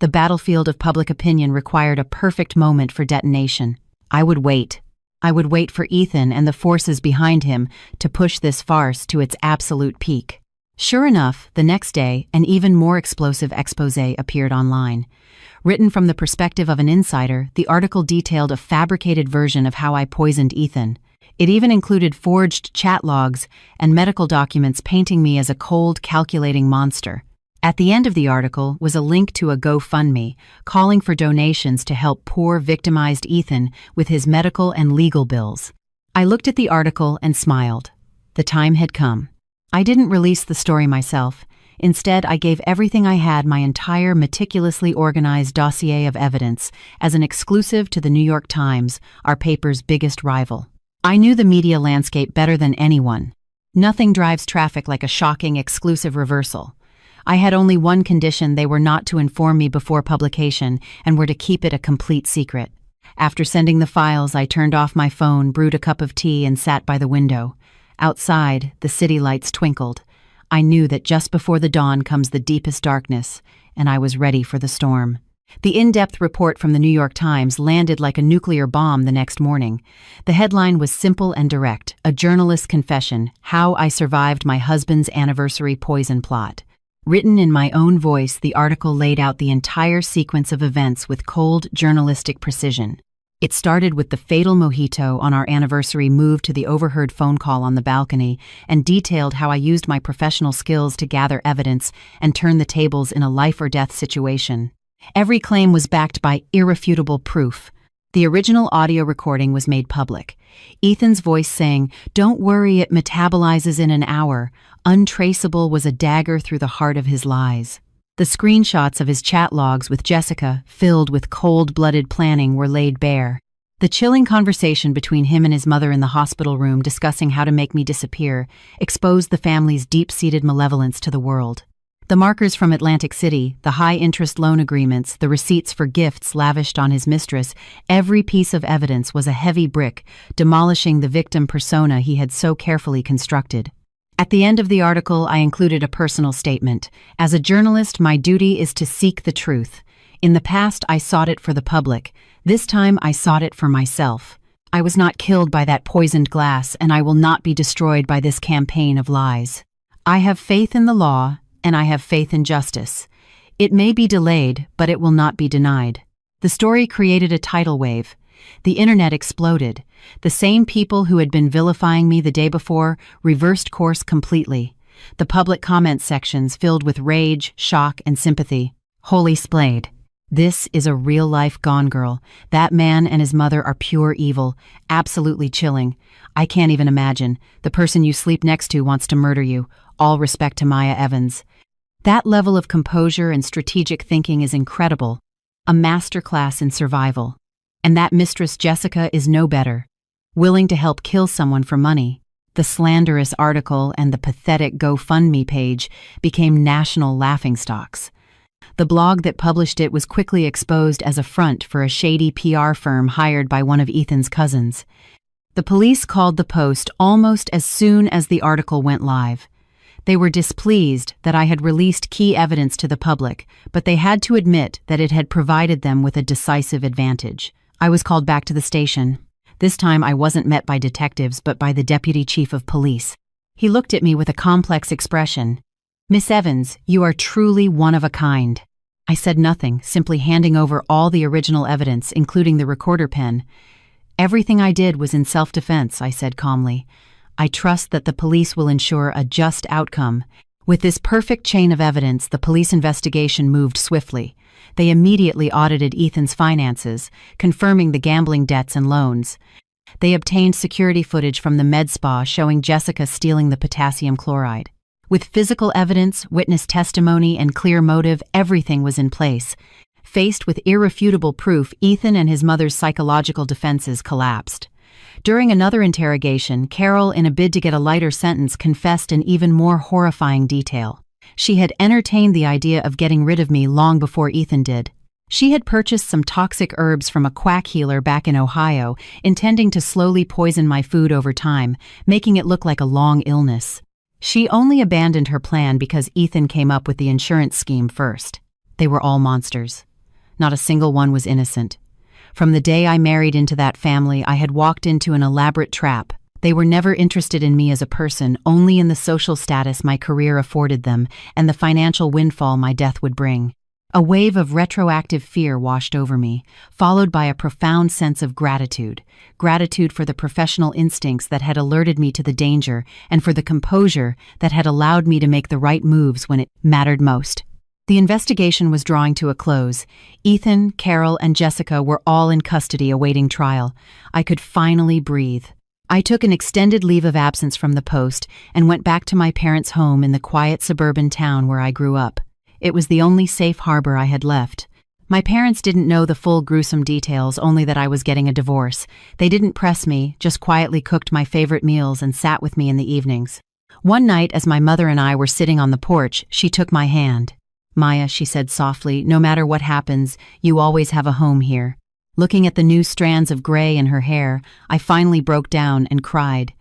The battlefield of public opinion required a perfect moment for detonation. I would wait. I would wait for Ethan and the forces behind him to push this farce to its absolute peak. Sure enough, the next day, an even more explosive exposé appeared online. Written from the perspective of an insider, the article detailed a fabricated version of how I poisoned Ethan. It even included forged chat logs and medical documents painting me as a cold, calculating monster. At the end of the article was a link to a GoFundMe, calling for donations to help poor, victimized Ethan with his medical and legal bills. I looked at the article and smiled. The time had come. I didn't release the story myself. Instead, I gave everything I had, my entire meticulously organized dossier of evidence, as an exclusive to the New York Times, our paper's biggest rival. I knew the media landscape better than anyone. Nothing drives traffic like a shocking, exclusive reversal. I had only one condition: they were not to inform me before publication and were to keep it a complete secret. After sending the files, I turned off my phone, brewed a cup of tea, and sat by the window. Outside, the city lights twinkled. I knew that just before the dawn comes the deepest darkness, and I was ready for the storm. The in-depth report from the New York Times landed like a nuclear bomb the next morning. The headline was simple and direct: a journalist's confession, how I survived my husband's anniversary poison plot. Written in my own voice, the article laid out the entire sequence of events with cold, journalistic precision. It started with the fatal mojito on our anniversary move to the overheard phone call on the balcony, and detailed how I used my professional skills to gather evidence and turn the tables in a life-or-death situation. Every claim was backed by irrefutable proof. The original audio recording was made public. Ethan's voice saying, "Don't worry, it metabolizes in an hour," untraceable, was a dagger through the heart of his lies. The screenshots of his chat logs with Jessica, filled with cold-blooded planning, were laid bare. The chilling conversation between him and his mother in the hospital room discussing how to make me disappear exposed the family's deep-seated malevolence to the world. The markers from Atlantic City, the high-interest loan agreements, the receipts for gifts lavished on his mistress, every piece of evidence was a heavy brick, demolishing the victim persona he had so carefully constructed. At the end of the article, I included a personal statement. As a journalist, my duty is to seek the truth. In the past, I sought it for the public. This time, I sought it for myself. I was not killed by that poisoned glass, and I will not be destroyed by this campaign of lies. I have faith in the law, and I have faith in justice. It may be delayed, but it will not be denied. The story created a tidal wave. The internet exploded. The same people who had been vilifying me the day before reversed course completely. The public comment sections filled with rage, shock, and sympathy. Holy splayed. This is a real-life Gone Girl. That man and his mother are pure evil, absolutely chilling. I can't even imagine. The person you sleep next to wants to murder you. All respect to Maya Evans. That level of composure and strategic thinking is incredible. A masterclass in survival. And that mistress Jessica is no better. Willing to help kill someone for money. The slanderous article and the pathetic GoFundMe page became national laughingstocks. The blog that published it was quickly exposed as a front for a shady PR firm hired by one of Ethan's cousins. The police called the Post almost as soon as the article went live. They were displeased that I had released key evidence to the public, but they had to admit that it had provided them with a decisive advantage. I was called back to the station. This time I wasn't met by detectives, but by the deputy chief of police. He looked at me with a complex expression. "Miss Evans, you are truly one of a kind." I said nothing, simply handing over all the original evidence, including the recorder pen. "Everything I did was in self-defense," I said calmly. "I trust that the police will ensure a just outcome." With this perfect chain of evidence, the police investigation moved swiftly. They immediately audited Ethan's finances, confirming the gambling debts and loans. They obtained security footage from the med spa showing Jessica stealing the potassium chloride. With physical evidence, witness testimony, and clear motive, everything was in place. Faced with irrefutable proof, Ethan and his mother's psychological defenses collapsed. During another interrogation, Carol, in a bid to get a lighter sentence, confessed an even more horrifying detail. She had entertained the idea of getting rid of me long before Ethan did. She had purchased some toxic herbs from a quack healer back in Ohio, intending to slowly poison my food over time, making it look like a long illness. She only abandoned her plan because Ethan came up with the insurance scheme first. They were all monsters. Not a single one was innocent. From the day I married into that family, I had walked into an elaborate trap. They were never interested in me as a person, only in the social status my career afforded them and the financial windfall my death would bring. A wave of retroactive fear washed over me, followed by a profound sense of gratitude. Gratitude for the professional instincts that had alerted me to the danger and for the composure that had allowed me to make the right moves when it mattered most. The investigation was drawing to a close. Ethan, Carol, and Jessica were all in custody awaiting trial. I could finally breathe. I took an extended leave of absence from the Post and went back to my parents' home in the quiet suburban town where I grew up. It was the only safe harbor I had left. My parents didn't know the full gruesome details, only that I was getting a divorce. They didn't press me, just quietly cooked my favorite meals and sat with me in the evenings. One night, as my mother and I were sitting on the porch, she took my hand. "Maya," she said softly, "no matter what happens, you always have a home here." Looking at the new strands of gray in her hair, I finally broke down and cried.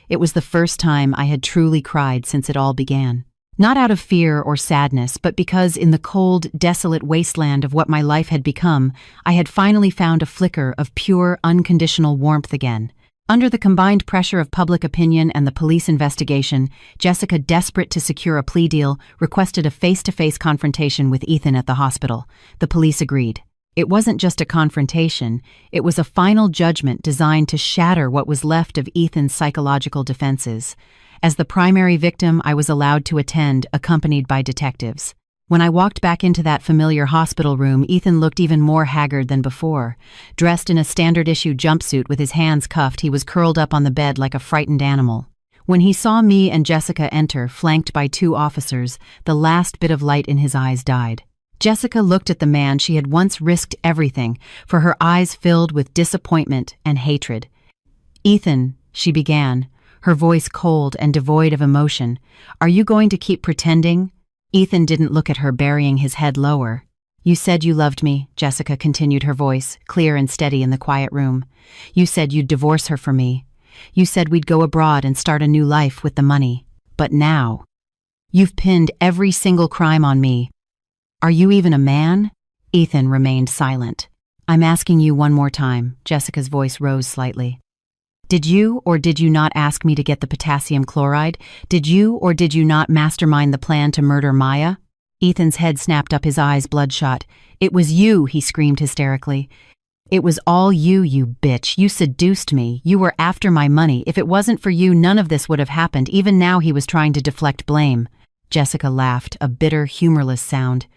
It was the first time I had truly cried since it all began. Not out of fear or sadness, but because in the cold, desolate wasteland of what my life had become, I had finally found a flicker of pure, unconditional warmth again. Under the combined pressure of public opinion and the police investigation, Jessica, desperate to secure a plea deal, requested a face-to-face confrontation with Ethan at the hospital. The police agreed. It wasn't just a confrontation, it was a final judgment designed to shatter what was left of Ethan's psychological defenses. As the primary victim, I was allowed to attend, accompanied by detectives. When I walked back into that familiar hospital room, Ethan looked even more haggard than before. Dressed in a standard-issue jumpsuit with his hands cuffed, he was curled up on the bed like a frightened animal. When he saw me and Jessica enter, flanked by 2 officers, the last bit of light in his eyes died. Jessica looked at the man she had once risked everything, for her eyes filled with disappointment and hatred. "Ethan," she began, her voice cold and devoid of emotion, "are you going to keep pretending?" Ethan didn't look at her, burying his head lower. "You said you loved me," Jessica continued, her voice clear and steady in the quiet room. "You said you'd divorce her for me. You said we'd go abroad and start a new life with the money. But now, you've pinned every single crime on me. Are you even a man?" Ethan remained silent. "I'm asking you one more time," Jessica's voice rose slightly. "Did you or did you not ask me to get the potassium chloride? Did you or did you not mastermind the plan to murder Maya?" Ethan's head snapped up, his eyes bloodshot. "It was you," he screamed hysterically. "It was all you, you bitch. You seduced me. You were after my money. If it wasn't for you, none of this would have happened." Even now he was trying to deflect blame. Jessica laughed, a bitter, humorless sound.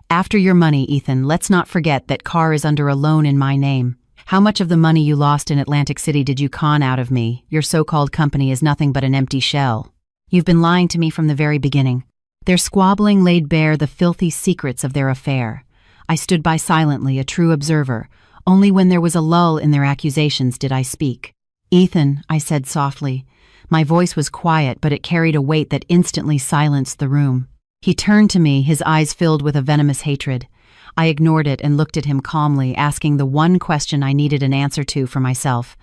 "After your money, Ethan, let's not forget that car is under a loan in my name. How much of the money you lost in Atlantic City did you con out of me? Your so-called company is nothing but an empty shell. You've been lying to me from the very beginning." Their squabbling laid bare the filthy secrets of their affair. I stood by silently, a true observer. Only when there was a lull in their accusations did I speak. "Ethan," I said softly. My voice was quiet, but it carried a weight that instantly silenced the room. He turned to me, his eyes filled with a venomous hatred. I ignored it and looked at him calmly, asking the one question I needed an answer to for myself.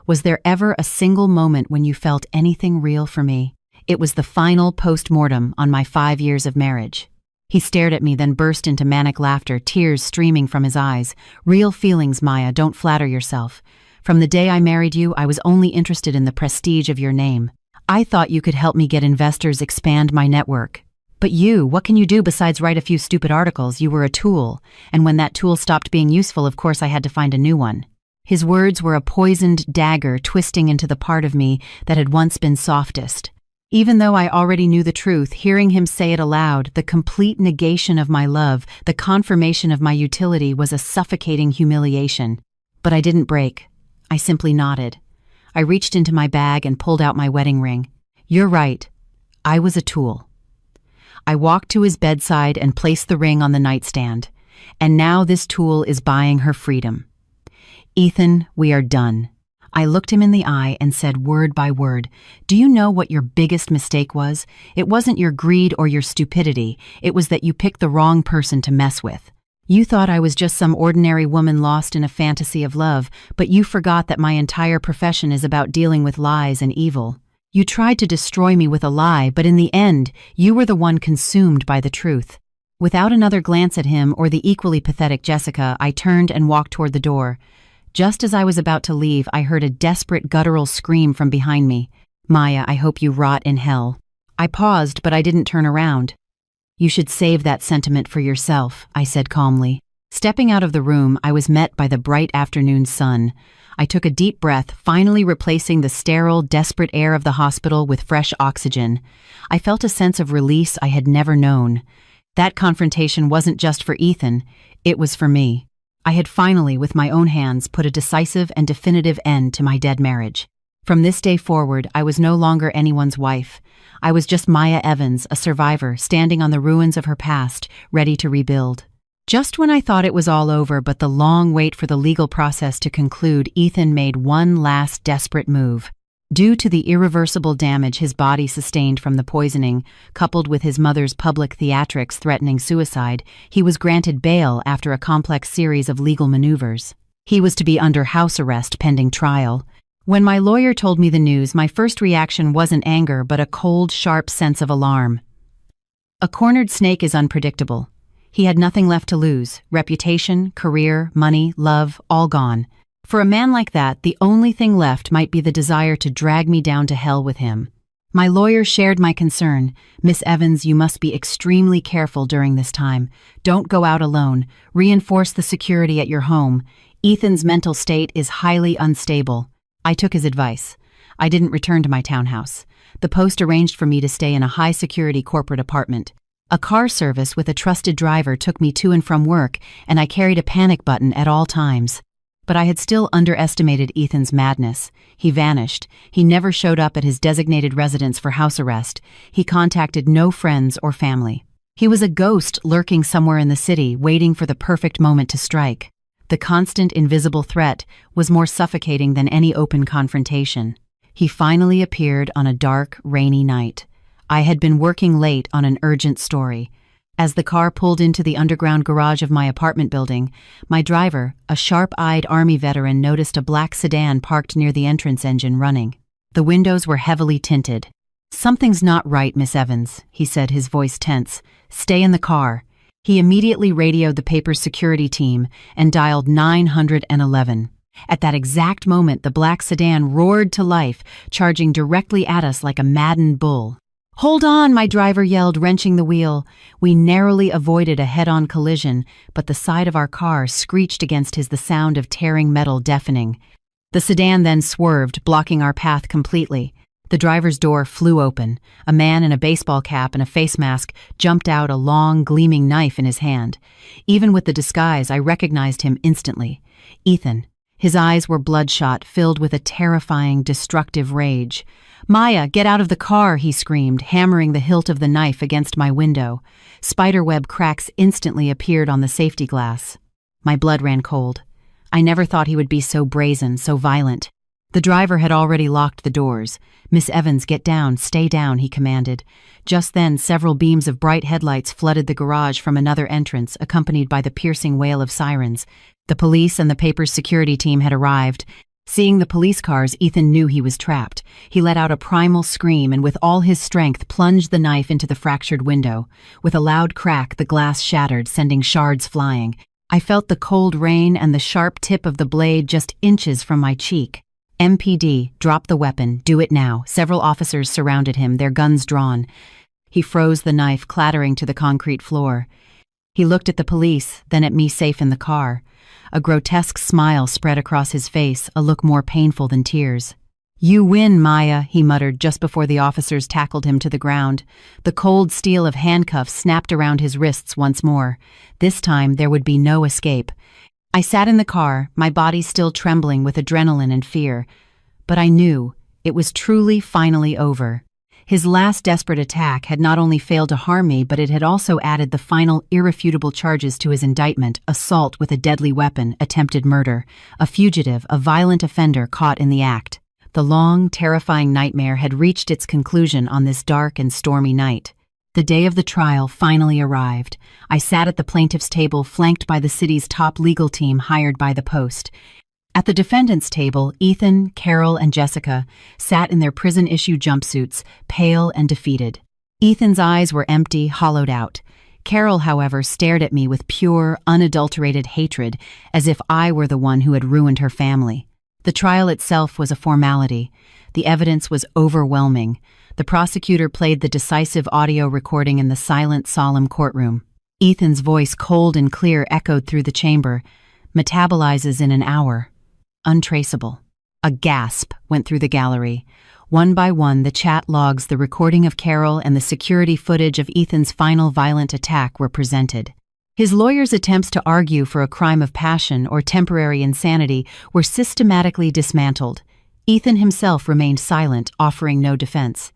Was there ever a single moment when you felt anything real for me? It was the final post-mortem on my 5 years of marriage. He stared at me, then burst into manic laughter, tears streaming from his eyes. Real feelings, Maya, don't flatter yourself. From the day I married you, I was only interested in the prestige of your name. I thought you could help me get investors, expand my network. But you, what can you do besides write a few stupid articles? You were a tool, and when that tool stopped being useful, of course I had to find a new one. His words were a poisoned dagger twisting into the part of me that had once been softest. Even though I already knew the truth, hearing him say it aloud, the complete negation of my love, the confirmation of my utility, was a suffocating humiliation. But I didn't break. I simply nodded. I reached into my bag and pulled out my wedding ring. You're right. I was a tool. I walked to his bedside and placed the ring on the nightstand. And now this tool is buying her freedom. Ethan, we are done. I looked him in the eye and said word by word, do you know what your biggest mistake was? It wasn't your greed or your stupidity. It was that you picked the wrong person to mess with. You thought I was just some ordinary woman lost in a fantasy of love, but you forgot that my entire profession is about dealing with lies and evil. You tried to destroy me with a lie, but in the end, you were the one consumed by the truth. Without another glance at him or the equally pathetic Jessica, I turned and walked toward the door. Just as I was about to leave, I heard a desperate guttural scream from behind me. Maya, I hope you rot in hell. I paused, but I didn't turn around. You should save that sentiment for yourself, I said calmly. Stepping out of the room, I was met by the bright afternoon sun. I took a deep breath, finally replacing the sterile, desperate air of the hospital with fresh oxygen. I felt a sense of release I had never known. That confrontation wasn't just for Ethan, it was for me. I had finally, with my own hands, put a decisive and definitive end to my dead marriage. From this day forward, I was no longer anyone's wife. I was just Maya Evans, a survivor, standing on the ruins of her past, ready to rebuild. Just when I thought it was all over, but the long wait for the legal process to conclude, Ethan made one last desperate move. Due to the irreversible damage his body sustained from the poisoning, coupled with his mother's public theatrics threatening suicide, he was granted bail after a complex series of legal maneuvers. He was to be under house arrest pending trial. When my lawyer told me the news, my first reaction wasn't anger, but a cold, sharp sense of alarm. A cornered snake is unpredictable. He had nothing left to lose: reputation, career, money, love, all gone. For a man like that, the only thing left might be the desire to drag me down to hell with him. My lawyer shared my concern. Miss Evans, you must be extremely careful during this time. Don't go out alone. Reinforce the security at your home. Ethan's mental state is highly unstable. I took his advice. I didn't return to my townhouse. The Post arranged for me to stay in a high-security corporate apartment. A car service with a trusted driver took me to and from work, and I carried a panic button at all times. But I had still underestimated Ethan's madness. He vanished. He never showed up at his designated residence for house arrest. He contacted no friends or family. He was a ghost lurking somewhere in the city, waiting for the perfect moment to strike. The constant invisible threat was more suffocating than any open confrontation. He finally appeared on a dark, rainy night. I had been working late on an urgent story. As the car pulled into the underground garage of my apartment building, my driver, a sharp-eyed Army veteran, noticed a black sedan parked near the entrance engine running. The windows were heavily tinted. "Something's not right, Miss Evans," he said, his voice tense. "Stay in the car." He immediately radioed the paper's security team and dialed 911. At that exact moment, the black sedan roared to life, charging directly at us like a maddened bull. "Hold on," my driver yelled, wrenching the wheel. We narrowly avoided a head-on collision, but the side of our car screeched against his, the sound of tearing metal deafening. The sedan then swerved, blocking our path completely. The driver's door flew open. A man in a baseball cap and a face mask jumped out, a long, gleaming knife in his hand. Even with the disguise, I recognized him instantly. Ethan. His eyes were bloodshot, filled with a terrifying, destructive rage. "Maya, get out of the car," he screamed, hammering the hilt of the knife against my window. Spiderweb cracks instantly appeared on the safety glass. My blood ran cold. I never thought he would be so brazen, so violent. The driver had already locked the doors. "Miss Evans, get down, stay down," he commanded. Just then, several beams of bright headlights flooded the garage from another entrance, accompanied by the piercing wail of sirens. The police and the paper's security team had arrived. Seeing the police cars, Ethan knew he was trapped. He let out a primal scream and with all his strength plunged the knife into the fractured window. With a loud crack, the glass shattered, sending shards flying. I felt the cold rain and the sharp tip of the blade just inches from my cheek. "MPD, drop the weapon, do it now." Several officers surrounded him, their guns drawn. He froze the knife, clattering to the concrete floor. He looked at the police, then at me safe in the car. A grotesque smile spread across his face, a look more painful than tears. "You win, Maya," he muttered just before the officers tackled him to the ground. The cold steel of handcuffs snapped around his wrists once more. This time there would be no escape. I sat in the car, my body still trembling with adrenaline and fear. But I knew it was truly finally over. His last desperate attack had not only failed to harm me, but it had also added the final irrefutable charges to his indictment: assault with a deadly weapon, attempted murder, a fugitive, a violent offender caught in the act. The long, terrifying nightmare had reached its conclusion on this dark and stormy night. The day of the trial finally arrived. I sat at the plaintiff's table, flanked by the city's top legal team hired by the Post. At the defendant's table, Ethan, Carol, and Jessica sat in their prison-issue jumpsuits, pale and defeated. Ethan's eyes were empty, hollowed out. Carol, however, stared at me with pure, unadulterated hatred, as if I were the one who had ruined her family. The trial itself was a formality. The evidence was overwhelming. The prosecutor played the decisive audio recording in the silent, solemn courtroom. Ethan's voice, cold and clear, echoed through the chamber. "Metabolizes in an hour. Untraceable." A gasp went through the gallery. One by one, the chat logs, the recording of Carol, and the security footage of Ethan's final violent attack were presented. His lawyer's attempts to argue for a crime of passion or temporary insanity were systematically dismantled. Ethan himself remained silent, offering no defense.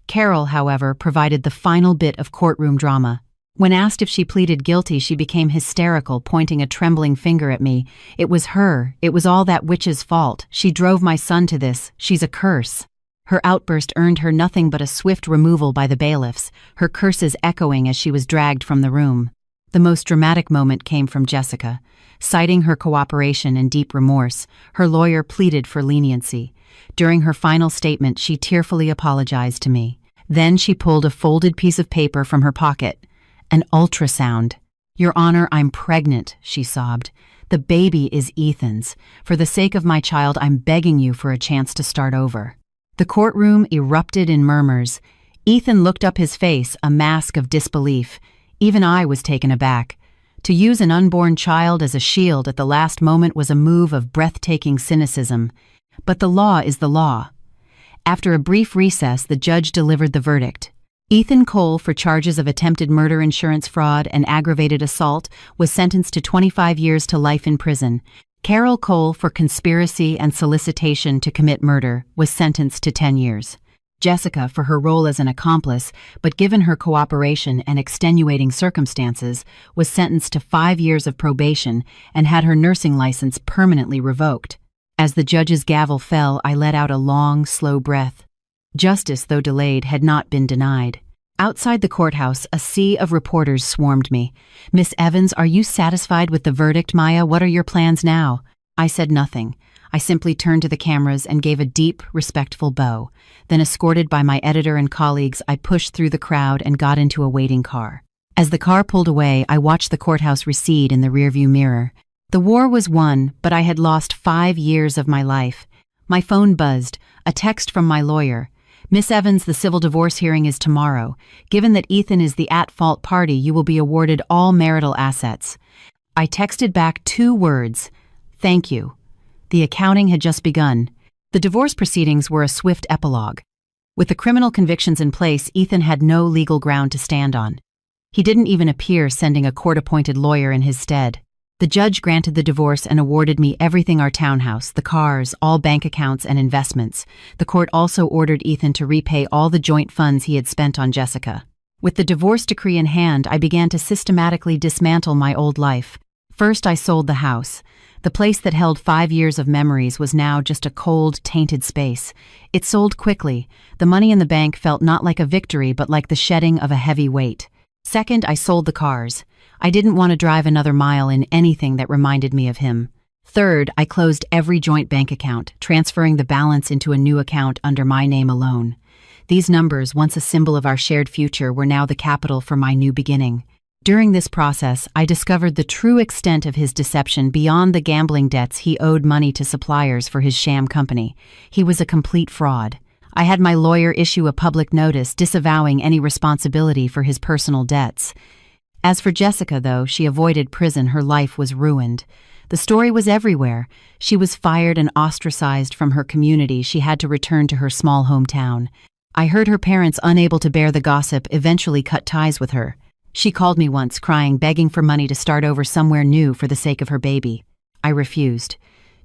Carol, however, provided the final bit of courtroom drama. When asked if she pleaded guilty, she became hysterical, pointing a trembling finger at me. "It was her. It was all that witch's fault. She drove my son to this. She's a curse." Her outburst earned her nothing but a swift removal by the bailiffs, her curses echoing as she was dragged from the room. The most dramatic moment came from Jessica. Citing her cooperation and deep remorse, her lawyer pleaded for leniency. During her final statement, she tearfully apologized to me. Then she pulled a folded piece of paper from her pocket. "An ultrasound. Your Honor, I'm pregnant," she sobbed. "The baby is Ethan's. For the sake of my child, I'm begging you for a chance to start over." The courtroom erupted in murmurs. Ethan looked up, his face a mask of disbelief. Even I was taken aback. To use an unborn child as a shield at the last moment was a move of breathtaking cynicism. But the law is the law. After a brief recess, the judge delivered the verdict. Ethan Cole, for charges of attempted murder, insurance fraud, and aggravated assault, was sentenced to 25 years to life in prison. Carol Cole, for conspiracy and solicitation to commit murder, was sentenced to 10 years. Jessica, for her role as an accomplice, but given her cooperation and extenuating circumstances, was sentenced to 5 years of probation and had her nursing license permanently revoked. As the judge's gavel fell, I let out a long, slow breath. Justice, though delayed, had not been denied. Outside the courthouse, a sea of reporters swarmed me. "Miss Evans, are you satisfied with the verdict, Maya? What are your plans now?" I said nothing. I simply turned to the cameras and gave a deep, respectful bow. Then, escorted by my editor and colleagues, I pushed through the crowd and got into a waiting car. As the car pulled away, I watched the courthouse recede in the rearview mirror. The war was won, but I had lost 5 years of my life. My phone buzzed, a text from my lawyer. "Miss Evans, the civil divorce hearing is tomorrow. Given that Ethan is the at-fault party, you will be awarded all marital assets." I texted back 2 words: "Thank you." The accounting had just begun. The divorce proceedings were a swift epilogue. With the criminal convictions in place, Ethan had no legal ground to stand on. He didn't even appear, sending a court-appointed lawyer in his stead. The judge granted the divorce and awarded me everything: our townhouse, the cars, all bank accounts and investments. The court also ordered Ethan to repay all the joint funds he had spent on Jessica. With the divorce decree in hand, I began to systematically dismantle my old life. First, I sold the house. The place that held 5 years of memories was now just a cold, tainted space. It sold quickly. The money in the bank felt not like a victory, but like the shedding of a heavy weight. Second, I sold the cars. I didn't want to drive another mile in anything that reminded me of him. Third, I closed every joint bank account, transferring the balance into a new account under my name alone. These numbers, once a symbol of our shared future, were now the capital for my new beginning. During this process, I discovered the true extent of his deception beyond the gambling debts. He owed money to suppliers for his sham company. He was a complete fraud. I had my lawyer issue a public notice disavowing any responsibility for his personal debts. As for Jessica, though, she avoided prison. Her life was ruined. The story was everywhere. She was fired and ostracized from her community. She had to return to her small hometown. I heard her parents, unable to bear the gossip, eventually cut ties with her. She called me once, crying, begging for money to start over somewhere new for the sake of her baby. I refused.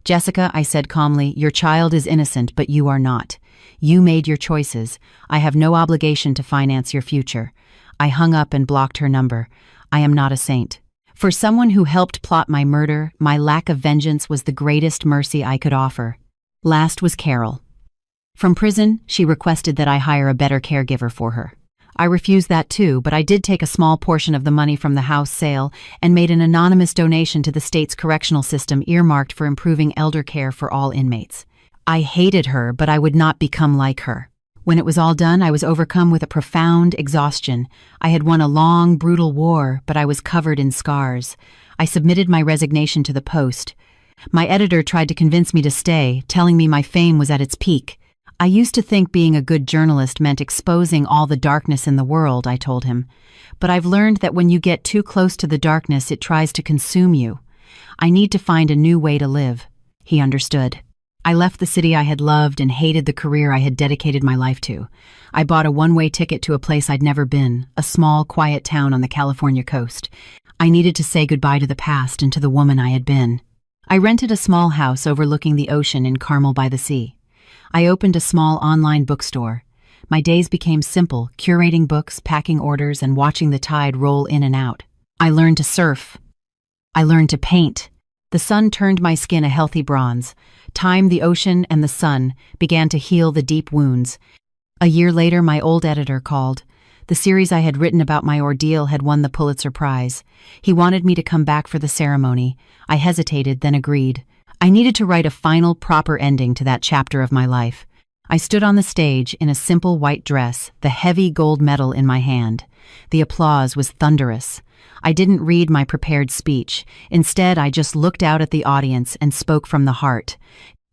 "Jessica," I said calmly, "your child is innocent, but you are not. You made your choices. I have no obligation to finance your future." I hung up and blocked her number. I am not a saint. For someone who helped plot my murder, my lack of vengeance was the greatest mercy I could offer. Last was Carol. From prison, she requested that I hire a better caregiver for her. I refused that too, but I did take a small portion of the money from the house sale and made an anonymous donation to the state's correctional system earmarked for improving elder care for all inmates. I hated her, but I would not become like her. When it was all done, I was overcome with a profound exhaustion. I had won a long, brutal war, but I was covered in scars. I submitted my resignation to the Post. My editor tried to convince me to stay, telling me my fame was at its peak. I used to think being a good journalist meant exposing all the darkness in the world, I told him. But I've learned that when you get too close to the darkness, it tries to consume you. I need to find a new way to live. He understood. I left the city I had loved and hated the career I had dedicated my life to. I bought a one-way ticket to a place I'd never been, a small, quiet town on the California coast. I needed to say goodbye to the past and to the woman I had been. I rented a small house overlooking the ocean in Carmel by the Sea. I opened a small online bookstore. My days became simple, curating books, packing orders, and watching the tide roll in and out. I learned to surf. I learned to paint. The sun turned my skin a healthy bronze. Time, the ocean, and the sun began to heal the deep wounds. A year later, my old editor called. The series I had written about my ordeal had won the Pulitzer Prize. He wanted me to come back for the ceremony. I hesitated, then agreed. I needed to write a final, proper ending to that chapter of my life. I stood on the stage in a simple white dress, the heavy gold medal in my hand. The applause was thunderous. I didn't read my prepared speech. Instead, I just looked out at the audience and spoke from the heart.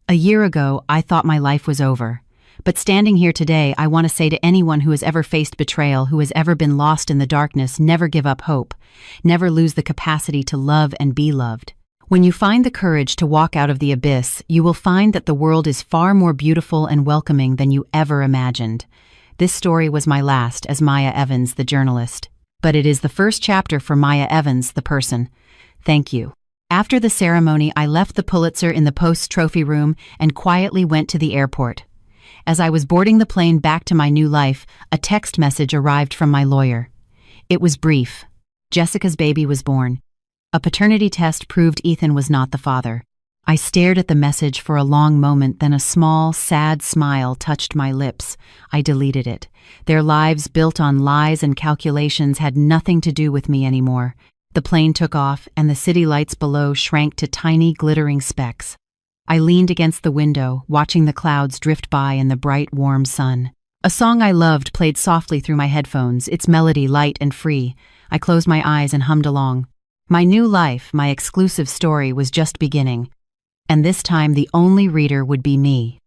A year ago, I thought my life was over. But standing here today, I want to say to anyone who has ever faced betrayal, who has ever been lost in the darkness, never give up hope. Never lose the capacity to love and be loved. When you find the courage to walk out of the abyss, you will find that the world is far more beautiful and welcoming than you ever imagined. This story was my last as Maya Evans, the journalist. But it is the first chapter for Maya Evans, the person. Thank you. After the ceremony, I left the Pulitzer in the Post's trophy room and quietly went to the airport. As I was boarding the plane back to my new life, a text message arrived from my lawyer. It was brief. Jessica's baby was born. A paternity test proved Ethan was not the father. I stared at the message for a long moment, then a small, sad smile touched my lips. I deleted it. Their lives built on lies and calculations had nothing to do with me anymore. The plane took off, and the city lights below shrank to tiny, glittering specks. I leaned against the window, watching the clouds drift by in the bright, warm sun. A song I loved played softly through my headphones, its melody light and free. I closed my eyes and hummed along. My new life, my exclusive story, was just beginning. And this time the only reader would be me.